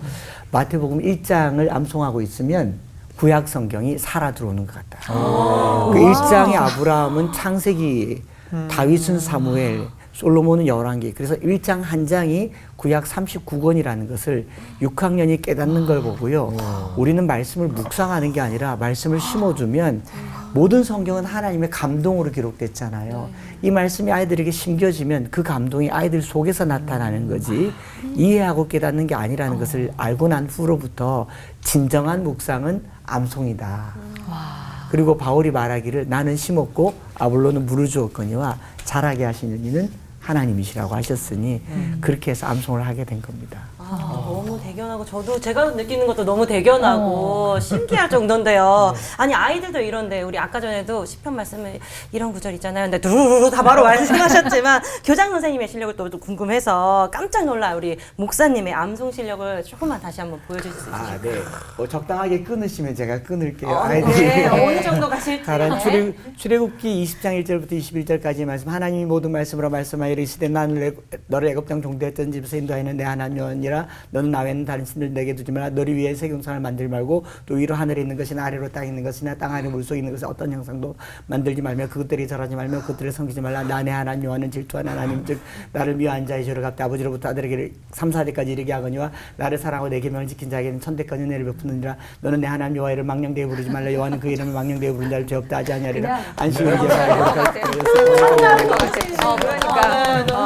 마태복음 1장을 암송하고 있으면 구약 성경이 살아 들어오는 것 같다. 그 1장의 아브라함은 창세기, 다윗은 사무엘, 솔로몬은 열왕기. 그래서 1장 한 장이 구약 39권이라는 것을 6학년이 깨닫는 걸 보고요. 우리는 말씀을 묵상하는 게 아니라 말씀을 심어두면 모든 성경은 하나님의 감동으로 기록됐잖아요. 이 말씀이 아이들에게 심겨지면 그 감동이 아이들 속에서 나타나는 거지 이해하고 깨닫는 게 아니라는 것을 알고 난 후로부터 진정한 묵상은 암송이다. 그리고 바울이 말하기를 나는 심었고 아볼로는 물을 주었거니와 자라게 하시는 이는 하나님이시라고 하셨으니 그렇게 해서 암송을 하게 된 겁니다. 너무 대견하고 저도 제가 느끼는 것도 너무 대견하고 신기할 정도인데요. 아니 아이들도 이런데 우리 아까 전에도 시편 말씀에 이런 구절 있잖아요. 근데 두루루루 다 바로 말씀하셨지만 교장 선생님의 실력을 또 궁금해서 깜짝 놀라 우리 목사님의 암송 실력을 조금만 다시 한번 보여주실 수 있으실까요? 네. 적당하게 끊으시면 제가 끊을게요. 네. 어느 정도 가실지. 다른 출애굽기 20장 1절부터 21절까지 말씀 하나님이 모든 말씀으로 말씀하여 이르시되 나는 너를 애굽 땅 종되었던 집에서 인도하여는 내 하나님이니라 너는 나 외에는 다른 신들 내게 두지 마라 너를 위해 새 형상을 만들지 말고 또 위로 하늘에 있는 것이나 아래로 땅에 있는 것이나 땅 아래 물속에 있는 것이 어떤 형상도 만들지 말며 그것들이 절하지 말며 그것들을 섬기지 말라 나 내 하나님 여호와는 질투하는 하나님 즉 나를 미워한 자의 죄를 갚되 아버지로부터 아들에게 3, 4대까지 이르게 하거니와 나를 사랑하고 내 계명을 지킨 자에게는 천대까지 은혜를 베푸느니라 너는 내 하나님 여호와를 망령되게 부르지 말라 여호와는 그 이름을 망령되게 부른 자를 죄 없다 하지 아니하리라 안식일 그러니까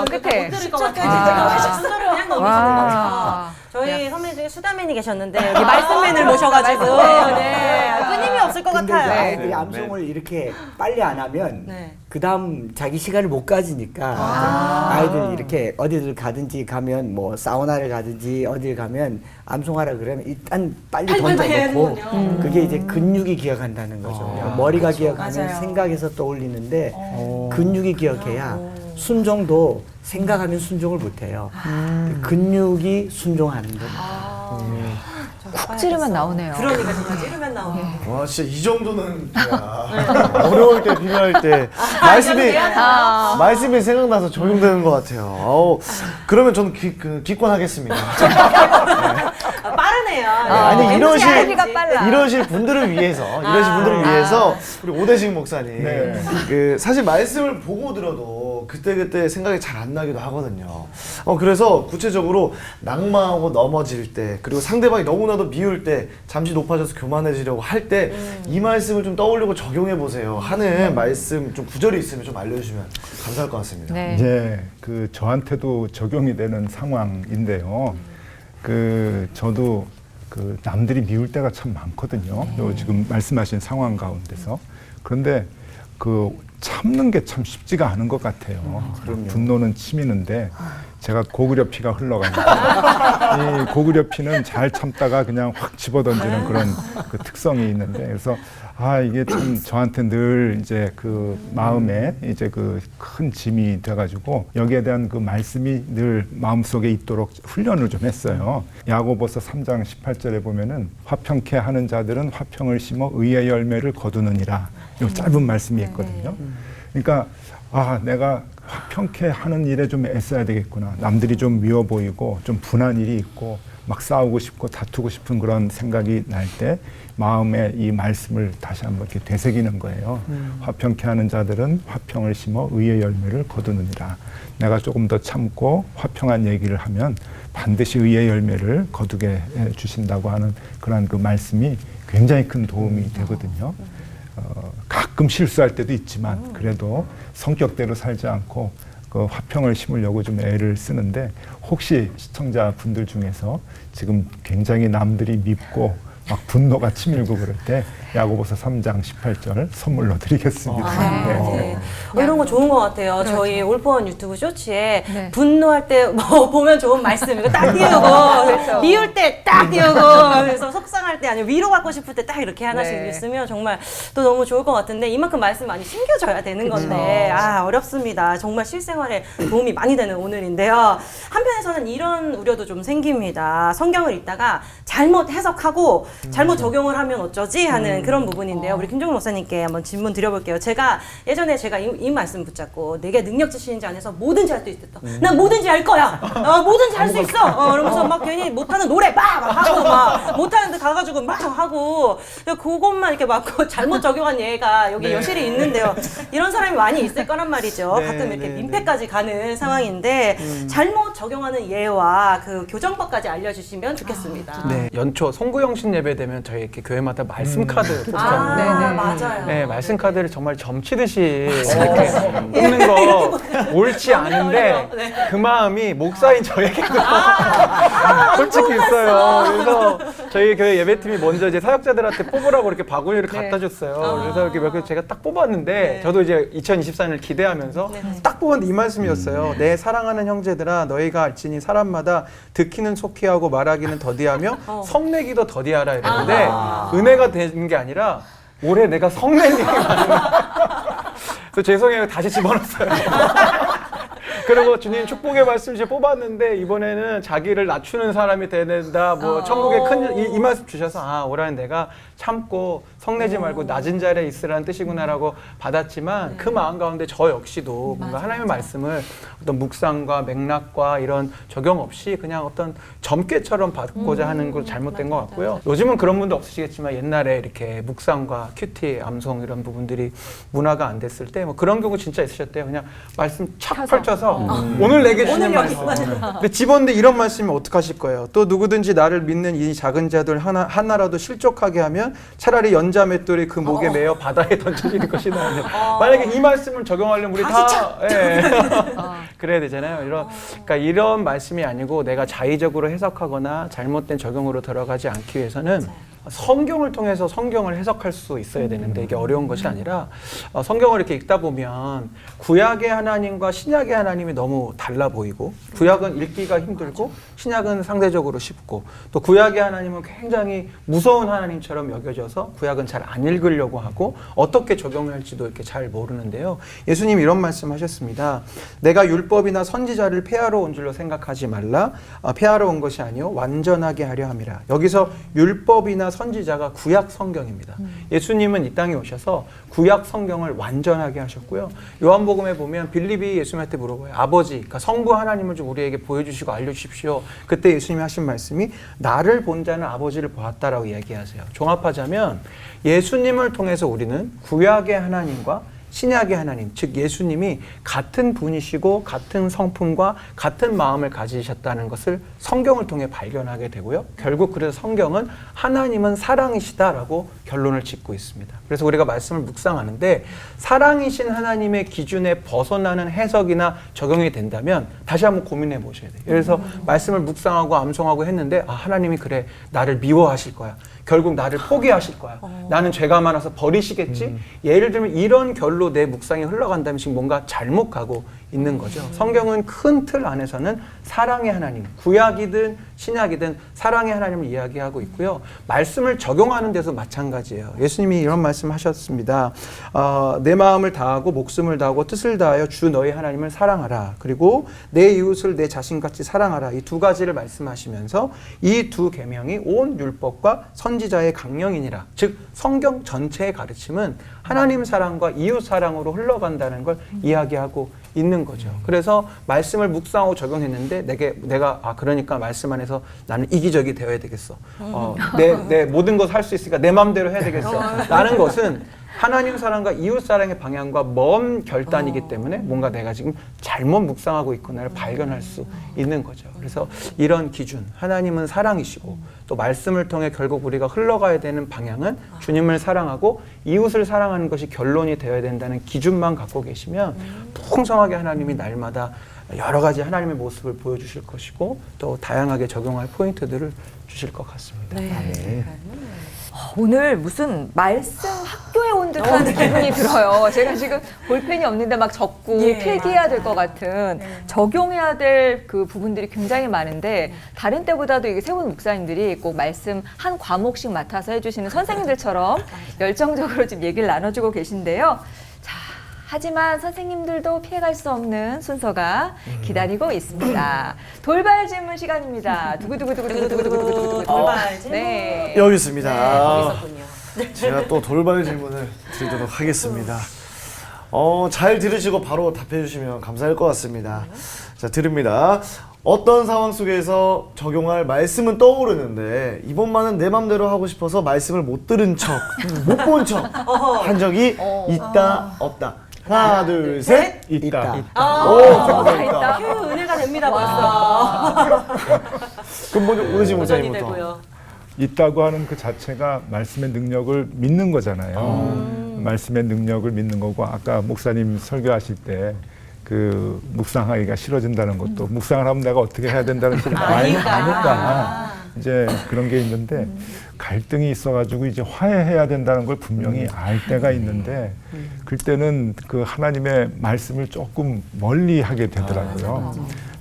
끝에 그냥 넘기시는 와. 거죠. 저희 선배님 중에 수다맨이 계셨는데 여기 말씀맨을 모셔가지고 끊임이 없을 것 근데 같아요. 아이들이 암송을 이렇게 빨리 안 하면 네. 그 다음 자기 시간을 못 가지니까 아이들 이렇게 어디를 가든지 가면 뭐 사우나를 가든지 어딜 가면 암송하라 그러면 일단 빨리 던져놓고 그게 이제 근육이 기억한다는 거죠. 머리가 기억하면 맞아요. 생각에서 떠올리는데 근육이 기억해야 순종도 생각하면 순종을 못해요. 근육이 순종하는 겁니다. 쿡 찌르면 나오네요. 그러니까 정말 찌르면 나오네. 와 진짜 이 정도는 어려울 때 필요할 때 말씀이 생각나서 적용되는 것 같아요. 그러면 저는 기권하겠습니다. 빠른 빠르네요. 아니 MCI가 빨라. 이러실 분들을 위해서 우리 오대식 목사님 네. 그 사실 말씀을 보고 들어도 그때 생각이 잘 안 나기도 하거든요. 그래서 구체적으로 낙마하고 넘어질 때 그리고 상대방이 너무나도 미울 때 잠시 높아져서 교만해지려고 할 때 이 말씀을 좀 떠올리고 적용해 보세요 하는 말씀 좀 구절이 있으면 좀 알려주시면 감사할 것 같습니다. 네. 이제 그 저한테도 적용이 되는 상황인데요. 그 저도 그 남들이 미울 때가 참 많거든요. 요 지금 말씀하신 상황 가운데서. 그런데 그 참는 게 참 쉽지가 않은 것 같아요. 분노는 치미는데 제가 고구려 피가 흘러가니까 이 고구려 피는 잘 참다가 그냥 확 집어던지는 그런 그 특성이 있는데 그래서 이게 참 저한테 늘 이제 그 마음에 이제 그 큰 짐이 돼가지고 여기에 대한 그 말씀이 늘 마음속에 있도록 훈련을 좀 했어요. 야고보서 3장 18절에 보면은 화평케 하는 자들은 화평을 심어 의의 열매를 거두느니라. 이 짧은 말씀이 있거든요. 그러니까 내가 화평케 하는 일에 좀 애써야 되겠구나. 남들이 좀 미워 보이고 좀 분한 일이 있고 막 싸우고 싶고 다투고 싶은 그런 생각이 날 때 마음에 이 말씀을 다시 한번 이렇게 되새기는 거예요. 화평케 하는 자들은 화평을 심어 의의 열매를 거두느니라. 내가 조금 더 참고 화평한 얘기를 하면 반드시 의의 열매를 거두게 해 주신다고 하는 그런 그 말씀이 굉장히 큰 도움이 되거든요. 가끔 실수할 때도 있지만 그래도 성격대로 살지 않고 그 화평을 심으려고 좀 애를 쓰는데 혹시 시청자분들 중에서 지금 굉장히 남들이 밉고 막 분노가 치밀고 그럴 때 야고보서 3장 18절 선물로 드리겠습니다. 네. 이런 거 좋은 것 같아요. 저희 올포원 유튜브 쇼츠에 네. 분노할 때 뭐 보면 좋은 말씀 이거 딱 띄우고 미울 때 딱 띄우고 그래서 속상할 때 아니면 위로받고 싶을 때 딱 이렇게 하나씩 네. 있으면 정말 또 너무 좋을 것 같은데 이만큼 말씀 많이 심겨져야 되는 건데 어렵습니다. 정말 실생활에 도움이 많이 되는 오늘인데요. 한편에서는 이런 우려도 좀 생깁니다. 성경을 읽다가 잘못 해석하고 잘못 적용을 하면 어쩌지 하는 그런 부분인데요. 우리 김종훈 목사님께 한번 질문 드려볼게요. 예전에 제가 이 말씀 붙잡고 내게 능력 지시는 자 안에서 뭐든지 할 수 있다. 난 뭐든지 할 거야. 뭐든지 할 수 있어. 이러면서 막 괜히 못하는 노래 막 하고 막 못하는 데 가가지고 막 하고 그것만 이렇게 막 잘못 적용한 예가 여기 여실히 있는데요. 이런 사람이 많이 있을 거란 말이죠. 가끔 이렇게 민폐까지 가는 상황인데 잘못 적용하는 예와 그 교정법까지 알려주시면 좋겠습니다. 네, 연초 송구영신 예배 되면 저희 이렇게 교회마다 말씀 카드 뽑잖아요. 네네. 맞아요. 네, 말씀 카드를 정말 점치듯이 이렇게 뽑는 거 옳지 않은데 그 마음이 목사인 저에게도 솔직히 있어요. 그래서 저희 교회 예배팀이 먼저 이제 사역자들한테 뽑으라고 이렇게 바구니를 갖다 줬어요. 그래서 이렇게 몇 개 제가 딱 뽑았는데 저도 이제 2024년을 기대하면서 딱 뽑았는데 이 말씀이었어요. 내 사랑하는 형제들아 너희가 알지니 사람마다 듣기는 속히 하고 말하기는 더디하며 성내기도 더디하라 이랬는데 은혜가 되는 게 아니라 올해 내가 성낼 일이 많아. 그래서 죄송해요. 다시 집어넣었어요. 그리고 주님 축복의 말씀 이제 뽑았는데 이번에는 자기를 낮추는 사람이 되는다. 뭐 천국의 큰 이 말씀 주셔서 올해는 내가 참고 성내지 말고 낮은 자리에 있으라는 뜻이구나라고 받았지만 그 마음 가운데 저 역시도 뭔가 하나님의 말씀을 어떤 묵상과 맥락과 이런 적용 없이 그냥 어떤 점괘처럼 받고자 하는 거 잘못된 것 같고요. 요즘은 그런 분도 없으시겠지만 옛날에 이렇게 묵상과 큐티, 암송 이런 부분들이 문화가 안 됐을 때 뭐 그런 경우 진짜 있으셨대요. 그냥 말씀 착 펼쳐서 오늘 내게 주는 말씀. 근데 집었는데 이런 말씀이 어떡하실 거예요? 또 누구든지 나를 믿는 이 작은 자들 하나라도 실족하게 하면 차라리 연자 맷돌이 그 목에 매어 바다에 던져지는 것이다. 만약에 이 말씀을 적용하려면 우리 다 그래야 되잖아요. 그러니까 이런 말씀이 아니고 내가 자의적으로 해석하거나 잘못된 적용으로 들어가지 않기 위해서는 성경을 통해서 성경을 해석할 수 있어야 되는데 이게 어려운 것이 아니라 성경을 이렇게 읽다 보면 구약의 하나님과 신약의 하나님이 너무 달라 보이고 구약은 읽기가 힘들고 신약은 상대적으로 쉽고 또 구약의 하나님은 굉장히 무서운 하나님처럼 여겨져서 구약은 잘 안 읽으려고 하고 어떻게 적용할지도 이렇게 잘 모르는데요. 예수님이 이런 말씀하셨습니다. 내가 율법이나 선지자를 폐하러 온 줄로 생각하지 말라. 폐하러 온 것이 아니요 완전하게 하려 함이라. 여기서 율법이나 선지자가 구약 성경입니다. 예수님은 이 땅에 오셔서 구약 성경을 완전하게 하셨고요. 요한복음에 보면 빌립이 예수님한테 물어봐요. 아버지, 그러니까 성부 하나님을 좀 우리에게 보여주시고 알려주십시오. 그때 예수님이 하신 말씀이 나를 본 자는 아버지를 보았다라고 이야기하세요. 종합하자면 예수님을 통해서 우리는 구약의 하나님과 신약의 하나님, 즉 예수님이 같은 분이시고 같은 성품과 같은 마음을 가지셨다는 것을 성경을 통해 발견하게 되고요. 결국 그래서 성경은 하나님은 사랑이시다라고 결론을 짓고 있습니다. 그래서 우리가 말씀을 묵상하는데 사랑이신 하나님의 기준에 벗어나는 해석이나 적용이 된다면 다시 한번 고민해 보셔야 돼요. 그래서 말씀을 묵상하고 암송하고 했는데 하나님이 그래 나를 미워하실 거야. 결국 나를 포기하실 거야. 나는 죄가 많아서 버리시겠지? 예를 들면 이런 결로 내 묵상이 흘러간다면 지금 뭔가 잘못 가고 있는 거죠. 성경은 큰 틀 안에서는 사랑의 하나님, 구약이든 신약이든 사랑의 하나님을 이야기하고 있고요. 말씀을 적용하는 데서 마찬가지예요. 예수님이 이런 말씀 하셨습니다. 내 마음을 다하고 목숨을 다하고 뜻을 다하여 주 너희 하나님을 사랑하라. 그리고 내 이웃을 내 자신같이 사랑하라. 이 두 가지를 말씀하시면서 이 두 계명이 온 율법과 선지자의 강령이니라. 즉 성경 전체의 가르침은 하나님 사랑과 이웃 사랑으로 흘러간다는 걸 이야기하고 있는 거죠. 그래서 말씀을 묵상하고 적용했는데 내가 그러니까 말씀 안에서 나는 이기적이 되어야 되겠어. 내 모든 것 할 수 있으니까 내 마음대로 해야 되겠어. 라는 것은 하나님 사랑과 이웃 사랑의 방향과 먼 결단이기 때문에 뭔가 내가 지금 잘못 묵상하고 있구나를 발견할 수 있는 거죠. 그래서 이런 기준, 하나님은 사랑이시고 또 말씀을 통해 결국 우리가 흘러가야 되는 방향은 주님을 사랑하고 이웃을 사랑하는 것이 결론이 되어야 된다는 기준만 갖고 계시면 풍성하게 하나님이 날마다 여러 가지 하나님의 모습을 보여주실 것이고 또 다양하게 적용할 포인트들을 주실 것 같습니다. 네. 오늘 무슨 말씀 학교에 온 듯한 기분이 들어요. 제가 지금 볼펜이 없는데 막 적고 필기해야 될 것 같은 적용해야 될 그 부분들이 굉장히 많은데 다른 때보다도 이게 세 분 목사님들이 꼭 말씀 한 과목씩 맡아서 해주시는 선생님들처럼 열정적으로 지금 얘기를 나눠주고 계신데요. 자, 하지만 선생님들도 피해갈 수 없는 순서가 기다리고 있습니다. 돌발 질문 시간입니다. 두구두구두구두구두구두구두구. 돌발 질문. 네. 여기 있습니다. 거기 있었군요. 제가 또 돌발 질문을 드리도록 하겠습니다. 잘 들으시고 바로 답해 주시면 감사할 것 같습니다. 자, 드립니다. 어떤 상황 속에서 적용할 말씀은 떠오르는데 이번만은 내 맘대로 하고 싶어서 말씀을 못 들은 척, 못 본 척 한 적이 있다, 없다. 하나, 둘, 셋. 있다. 있다. 휴, 은혜가 됩니다, 벌써. 그럼 먼저 오대지 도전이 목사님부터. 되고요. 있다고 하는 그 자체가 말씀의 능력을 믿는 거잖아요. 말씀의 능력을 믿는 거고 아까 목사님 설교하실 때 그 묵상하기가 싫어진다는 것도 묵상을 하면 내가 어떻게 해야 된다는 걸 아니까 이제 그런 게 있는데 갈등이 있어가지고 이제 화해해야 된다는 걸 분명히 알 때가 있는데 그때는 그 하나님의 말씀을 조금 멀리 하게 되더라고요.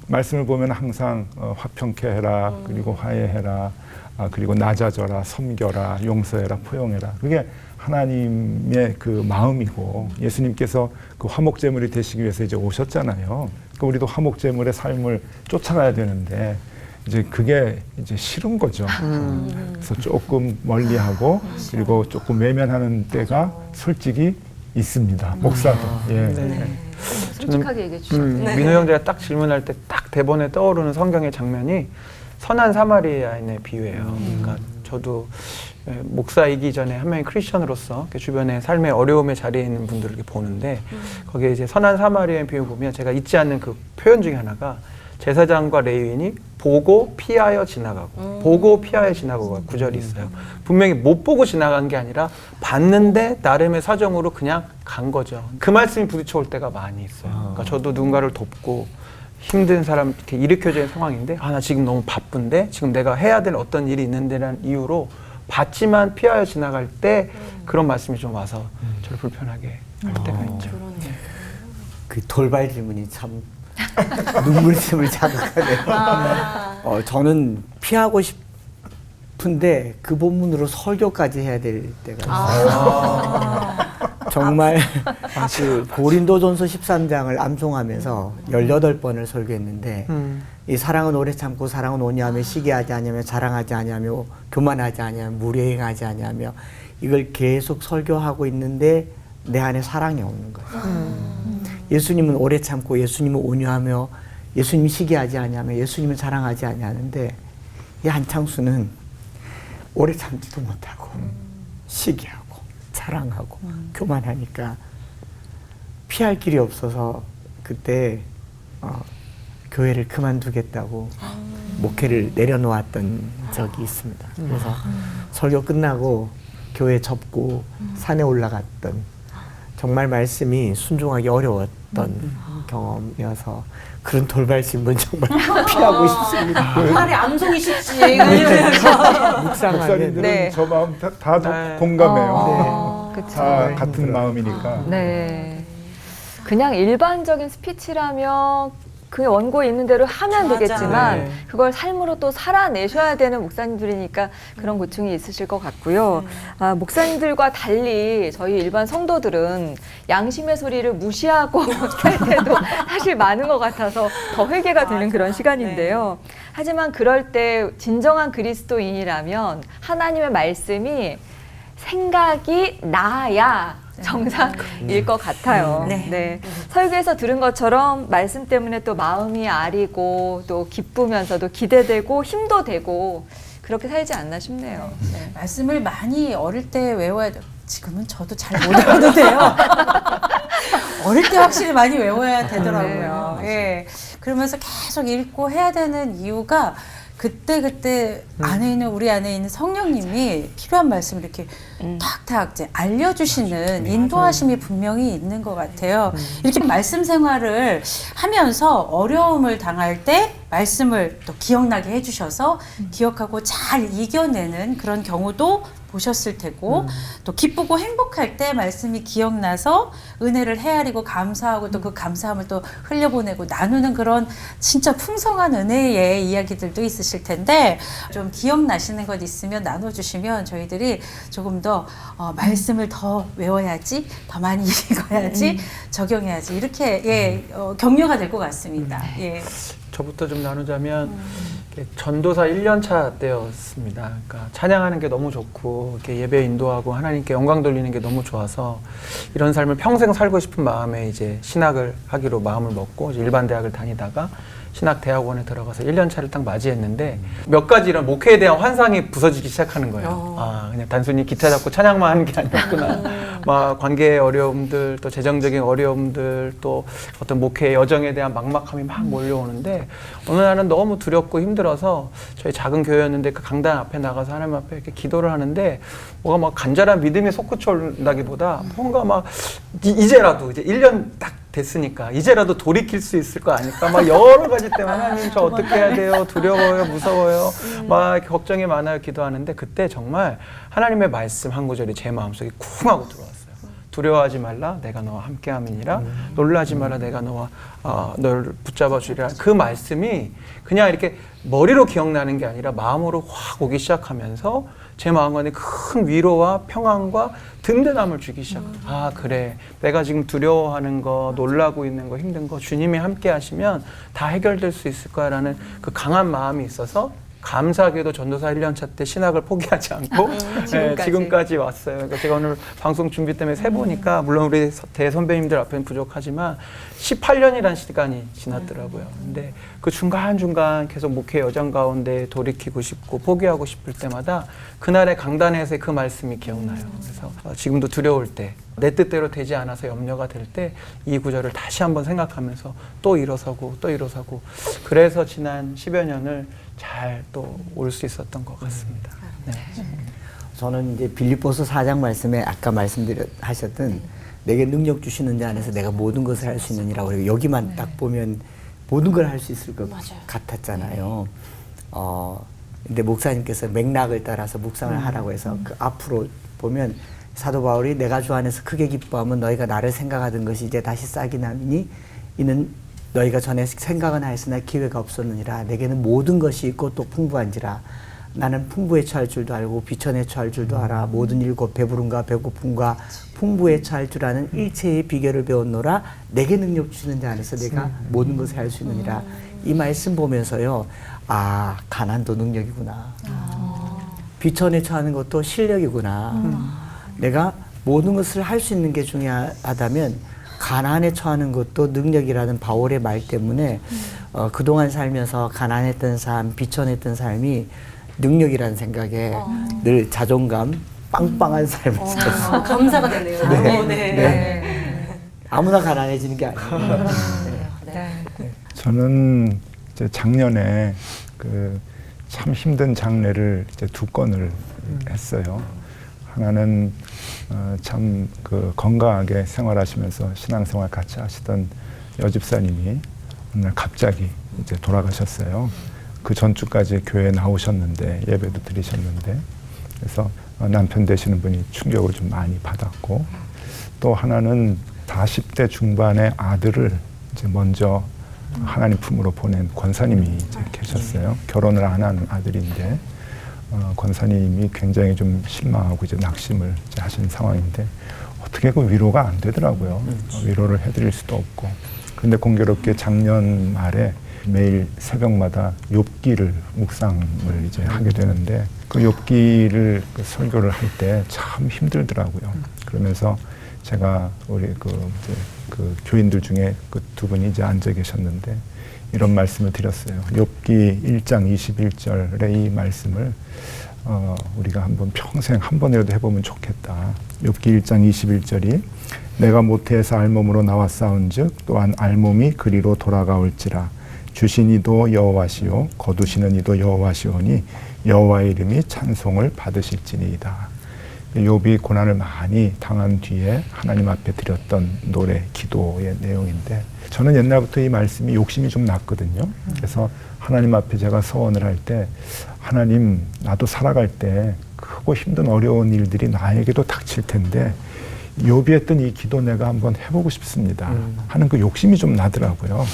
말씀을 보면 항상 화평케 해라, 그리고 화해해라, 그리고 낮아져라, 섬겨라, 용서해라, 포용해라. 그게 하나님의 그 마음이고 예수님께서 그 화목제물이 되시기 위해서 이제 오셨잖아요. 그러니까 우리도 화목제물의 삶을 쫓아가야 되는데 이제 그게 이제 싫은 거죠. 그래서 조금 멀리하고 그리고 조금 외면하는 때가 솔직히 있습니다. 목사도. 예. 솔직하게 얘기해 주시죠. 민호 형제가 딱 질문할 때 딱 대본에 떠오르는 성경의 장면이 선한 사마리아인의 비유예요. 그러니까 저도 목사이기 전에 한 명의 크리스천으로서 주변에 삶의 어려움의 자리에 있는 분들을 이렇게 보는데 거기에 이제 선한 사마리아인 비유 보면 제가 잊지 않는 그 표현 중에 하나가 제사장과 레위인이 보고 피하여 지나가고 보고 피하여 지나고가 구절이 있어요. 분명히 못 보고 지나간 게 아니라 봤는데 나름의 사정으로 그냥 간 거죠. 그 말씀이 부딪혀올 때가 많이 있어요. 그러니까 저도 누군가를 돕고 힘든 사람 이렇게 일으켜진 상황인데 나 지금 너무 바쁜데 지금 내가 해야 될 어떤 일이 있는데라는 이유로 봤지만 피하여 지나갈 때 그런 말씀이 좀 와서 저를 불편하게 할 때가 있죠. 그 돌발 질문이 참 눈물샘을 자극하네요. 저는 피하고 싶은데 그 본문으로 설교까지 해야 될 때가 있어요. 정말 그 고린도전서 13장을 암송하면서 18번을 설교했는데 이 사랑은 오래 참고 사랑은 온유하며 시기하지 아니하며 자랑하지 아니하며 교만하지 아니하며 무례행하지 아니하며 이걸 계속 설교하고 있는데 내 안에 사랑이 없는 거예요. 예수님은 오래 참고 예수님은 온유하며 예수님이 시기하지 아니하며 예수님은 자랑하지 아니하는데 이 한창수는 오래 참지도 못하고 시기하고 자랑하고 교만하니까 피할 길이 없어서 그때 교회를 그만두겠다고 목회를 내려놓았던 적이 있습니다. 그래서 설교 끝나고 교회 접고 산에 올라갔던 정말 말씀이 순종하기 어려웠던 경험이어서 그런 돌발신문 정말 피하고 싶습니다. 차라리 암송이 쉽지. 묵상하면 목사님들은 네. 저 마음 다 네. 공감해요. 그쵸. 다 같은 마음이니까. 네. 그냥 일반적인 스피치라면 그 원고에 있는 대로 하면 맞아. 되겠지만 네. 그걸 삶으로 또 살아내셔야 되는 목사님들이니까 그런 고충이 있으실 것 같고요. 아, 목사님들과 달리 저희 일반 성도들은 양심의 소리를 무시하고 살 때도 사실 많은 것 같아서 더 회개가 되는 그런 시간인데요. 하지만 그럴 때 진정한 그리스도인이라면 하나님의 말씀이 생각이 나야 정상일 것 같아요. 네. 설교에서 들은 것처럼 말씀 때문에 또 마음이 아리고 또 기쁘면서도 기대되고 힘도 되고 그렇게 살지 않나 싶네요. 네. 말씀을 많이 어릴 때 외워야 돼. 지금은 저도 잘 못 외우는데요. 어릴 때 확실히 많이 외워야 되더라고요. 예. 그러면서 계속 읽고 해야 되는 이유가 그때 안에 있는 우리 안에 있는 성령님이 필요한 말씀을 이렇게 탁탁 이제 알려주시는 인도하심이 분명히 있는 것 같아요. 이렇게 말씀 생활을 하면서 어려움을 당할 때 말씀을 또 기억나게 해주셔서 기억하고 잘 이겨내는 그런 경우도 보셨을 테고 또 기쁘고 행복할 때 말씀이 기억나서 은혜를 헤아리고 감사하고 또 그 감사함을 또 흘려보내고 나누는 그런 진짜 풍성한 은혜의 이야기들도 있으실 텐데 좀 기억나시는 것 있으면 나눠주시면 저희들이 조금 더 말씀을 더 외워야지 더 많이 읽어야지 적용해야지 이렇게 격려가 될 것 같습니다. 예. 저부터 좀 나누자면 이렇게 전도사 1년차 때였습니다. 그러니까 찬양하는 게 너무 좋고 이렇게 예배 인도하고 하나님께 영광 돌리는 게 너무 좋아서 이런 삶을 평생 살고 싶은 마음에 이제 신학을 하기로 마음을 먹고 이제 일반 대학을 다니다가 신학대학원에 들어가서 1년차를 딱 맞이했는데 몇 가지 이런 목회에 대한 환상이 부서지기 시작하는 거예요. 아, 그냥 단순히 기타 잡고 찬양만 하는 게 아니었구나. 막 관계의 어려움들, 또 재정적인 어려움들, 또 어떤 목회의 여정에 대한 막막함이 막 몰려오는데 어느 날은 너무 두렵고 힘들어서 저희 작은 교회였는데 그 강단 앞에 나가서 하나님 앞에 이렇게 기도를 하는데 뭐가 막 간절한 믿음이 솟구쳐온다기보다 뭔가 막 이제라도 이제 1년 딱 됐으니까 이제라도 돌이킬 수 있을 거 아닐까 막 여러 가지 때문에 하나님 저 어떻게 해야 돼요? 두려워요, 무서워요, 막 걱정이 많아요 기도하는데 그때 정말 하나님의 말씀 한 구절이 제 마음속에 쿵 하고 들어왔어요. 두려워하지 말라 내가 너와 함께함이니라 놀라지 말라 내가 너와 너를 붙잡아 주리라. 그 말씀이 그냥 이렇게 머리로 기억나는 게 아니라 마음으로 확 오기 시작하면서 제 마음 안에 큰 위로와 평안과 든든함을 주기 시작합니다. 아 그래 내가 지금 두려워하는 거 놀라고 있는 거 힘든 거 주님이 함께 하시면 다 해결될 수 있을 거라는 그 강한 마음이 있어서 감사하게도 전도사 1년차 때 신학을 포기하지 않고 지금까지 왔어요. 그러니까 제가 오늘 방송 준비 때문에 세보니까 물론 우리 대선배님들 앞에는 부족하지만 18년이라는 시간이 지났더라고요. 근데 그 중간중간 계속 목회 여정 가운데 돌이키고 싶고 포기하고 싶을 때마다 그날의 강단에서의 그 말씀이 기억나요. 그래서 지금도 두려울 때 내 뜻대로 되지 않아서 염려가 될 때 이 구절을 다시 한번 생각하면서 또 일어서고 또 일어서고 그래서 지난 10여 년을 잘 또 올 수 있었던 것 같습니다. 네. 저는 이제 빌립보서 4장 말씀에 아까 말씀하셨던 내게 능력 주시는 자 안에서 내가 모든 것을 할 수 있느니라고 그리고 여기만 딱 보면 모든 걸 할 수 있을 것 같았잖아요. 근데 목사님께서 맥락을 따라서 묵상을 하라고 해서 그 앞으로 보면 사도 바울이 내가 주 안에서 크게 기뻐하면 너희가 나를 생각하던 것이 이제 다시 싹이 나니 이는 너희가 전에 생각은 하였으나 기회가 없었느니라 내게는 모든 것이 있고 또 풍부한지라 나는 풍부에 처할 줄도 알고 비천에 처할 줄도 알아. 모든 일과 배부름과 배고픔과 풍부에 처할 줄 아는 일체의 비결을 배웠노라. 내게 능력 주시는 자 안에서 내가 모든 것을 할 수 있느니라. 이 말씀 보면서요. 아, 가난도 능력이구나. 비천에 처하는 것도 실력이구나. 내가 모든 것을 할 수 있는 게 중요하다면 가난에 처하는 것도 능력이라는 바울의 말 때문에 그동안 살면서 가난했던 삶, 비천했던 삶이 능력이라는 생각에 늘 자존감 빵빵한 삶을 살았어요. 감사가 되네요. 네. 네. 아무나 가난해지는 게 아니에요. 저는 이제 작년에 그 참 힘든 장례를 이제 2건을 했어요. 하나는 참 그 건강하게 생활하시면서 신앙생활 같이 하시던 여집사님이 어느 날 갑자기 이제 돌아가셨어요. 그 전주까지 교회에 나오셨는데 예배도 드리셨는데 그래서 남편 되시는 분이 충격을 좀 많이 받았고 또 하나는 40대 중반의 아들을 이제 먼저 하나님 품으로 보낸 권사님이 이제 계셨어요. 결혼을 안 한 아들인데 권사님이 굉장히 좀 실망하고 이제 낙심을 이제 하신 상황인데 어떻게 그 위로가 안 되더라고요. 위로를 해드릴 수도 없고. 그런데 공교롭게 작년 말에 매일 새벽마다 욥기를 묵상을 이제 하게 되는데 그 욥기를 그 설교를 할 때 참 힘들더라고요. 그러면서 제가 우리 그 교인들 중에 그 2분이 이제 앉아 계셨는데 이런 말씀을 드렸어요. 욥기 1장 21절의 이 말씀을 우리가 한번 평생 한 번이라도 해보면 좋겠다. 욥기 1장 21절이 내가 모태에서 알몸으로 나왔사온즉 또한 알몸이 그리로 돌아가올지라 주신 이도 여호와시요 거두시는 이도 여호와시오니 여호와의 이름이 찬송을 받으실지니이다. 욥이 고난을 많이 당한 뒤에 하나님 앞에 드렸던 노래, 기도의 내용인데 저는 옛날부터 이 말씀이 욕심이 좀 났거든요. 그래서 하나님 앞에 제가 서원을 할 때 하나님 나도 살아갈 때 크고 힘든 어려운 일들이 나에게도 닥칠 텐데 욥이 했던 이 기도 내가 한번 해보고 싶습니다 하는 그 욕심이 좀 나더라고요.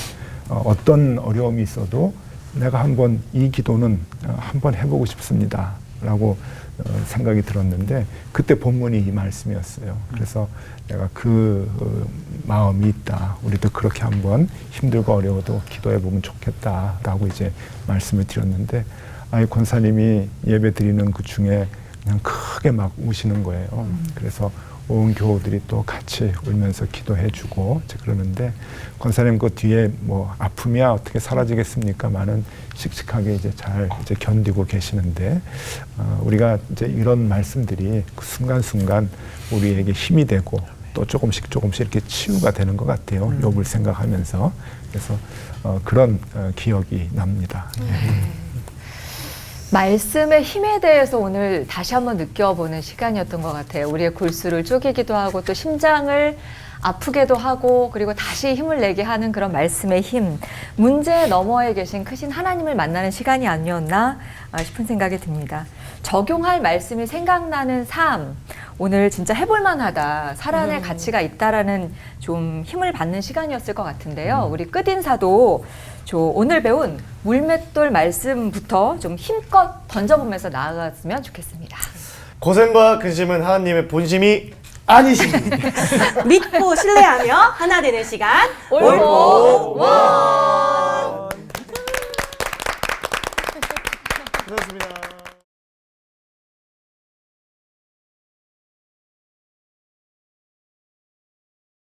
어떤 어려움이 있어도 내가 한번 이 기도는 한번 해보고 싶습니다 라고 생각이 들었는데 그때 본문이 이 말씀이었어요. 그래서 내가 그 마음이 있다. 우리도 그렇게 한번 힘들고 어려워도 기도해 보면 좋겠다라고 이제 말씀을 드렸는데 아이 권사님이 예배 드리는 그 중에 그냥 크게 막 우시는 거예요. 그래서 온 교우들이 또 같이 울면서 기도해 주고 그러는데 권사님 그 뒤에 뭐 아픔이야 어떻게 사라지겠습니까만은 씩씩하게 이제 잘 이제 견디고 계시는데 우리가 이제 이런 말씀들이 그 순간순간 우리에게 힘이 되고 또 조금씩 이렇게 치유가 되는 것 같아요. 욥을 생각하면서 그래서 그런 기억이 납니다. 말씀의 힘에 대해서 오늘 다시 한번 느껴보는 시간이었던 것 같아요. 우리의 골수를 쪼개기도 하고 또 심장을 아프게도 하고 그리고 다시 힘을 내게 하는 그런 말씀의 힘. 문제 너머에 계신 크신 하나님을 만나는 시간이 아니었나 싶은 생각이 듭니다. 적용할 말씀이 생각나는 삶. 오늘 진짜 해볼만 하다. 살아낼 가치가 있다라는 좀 힘을 받는 시간이었을 것 같은데요. 우리 끝인사도 오늘 배운 물맷돌 말씀부터 좀 힘껏 던져보면서 나아갔으면 좋겠습니다. 고생과 근심은 하나님의 본심이 아니십니다. 믿고 신뢰하며 하나 되는 시간 올보 원.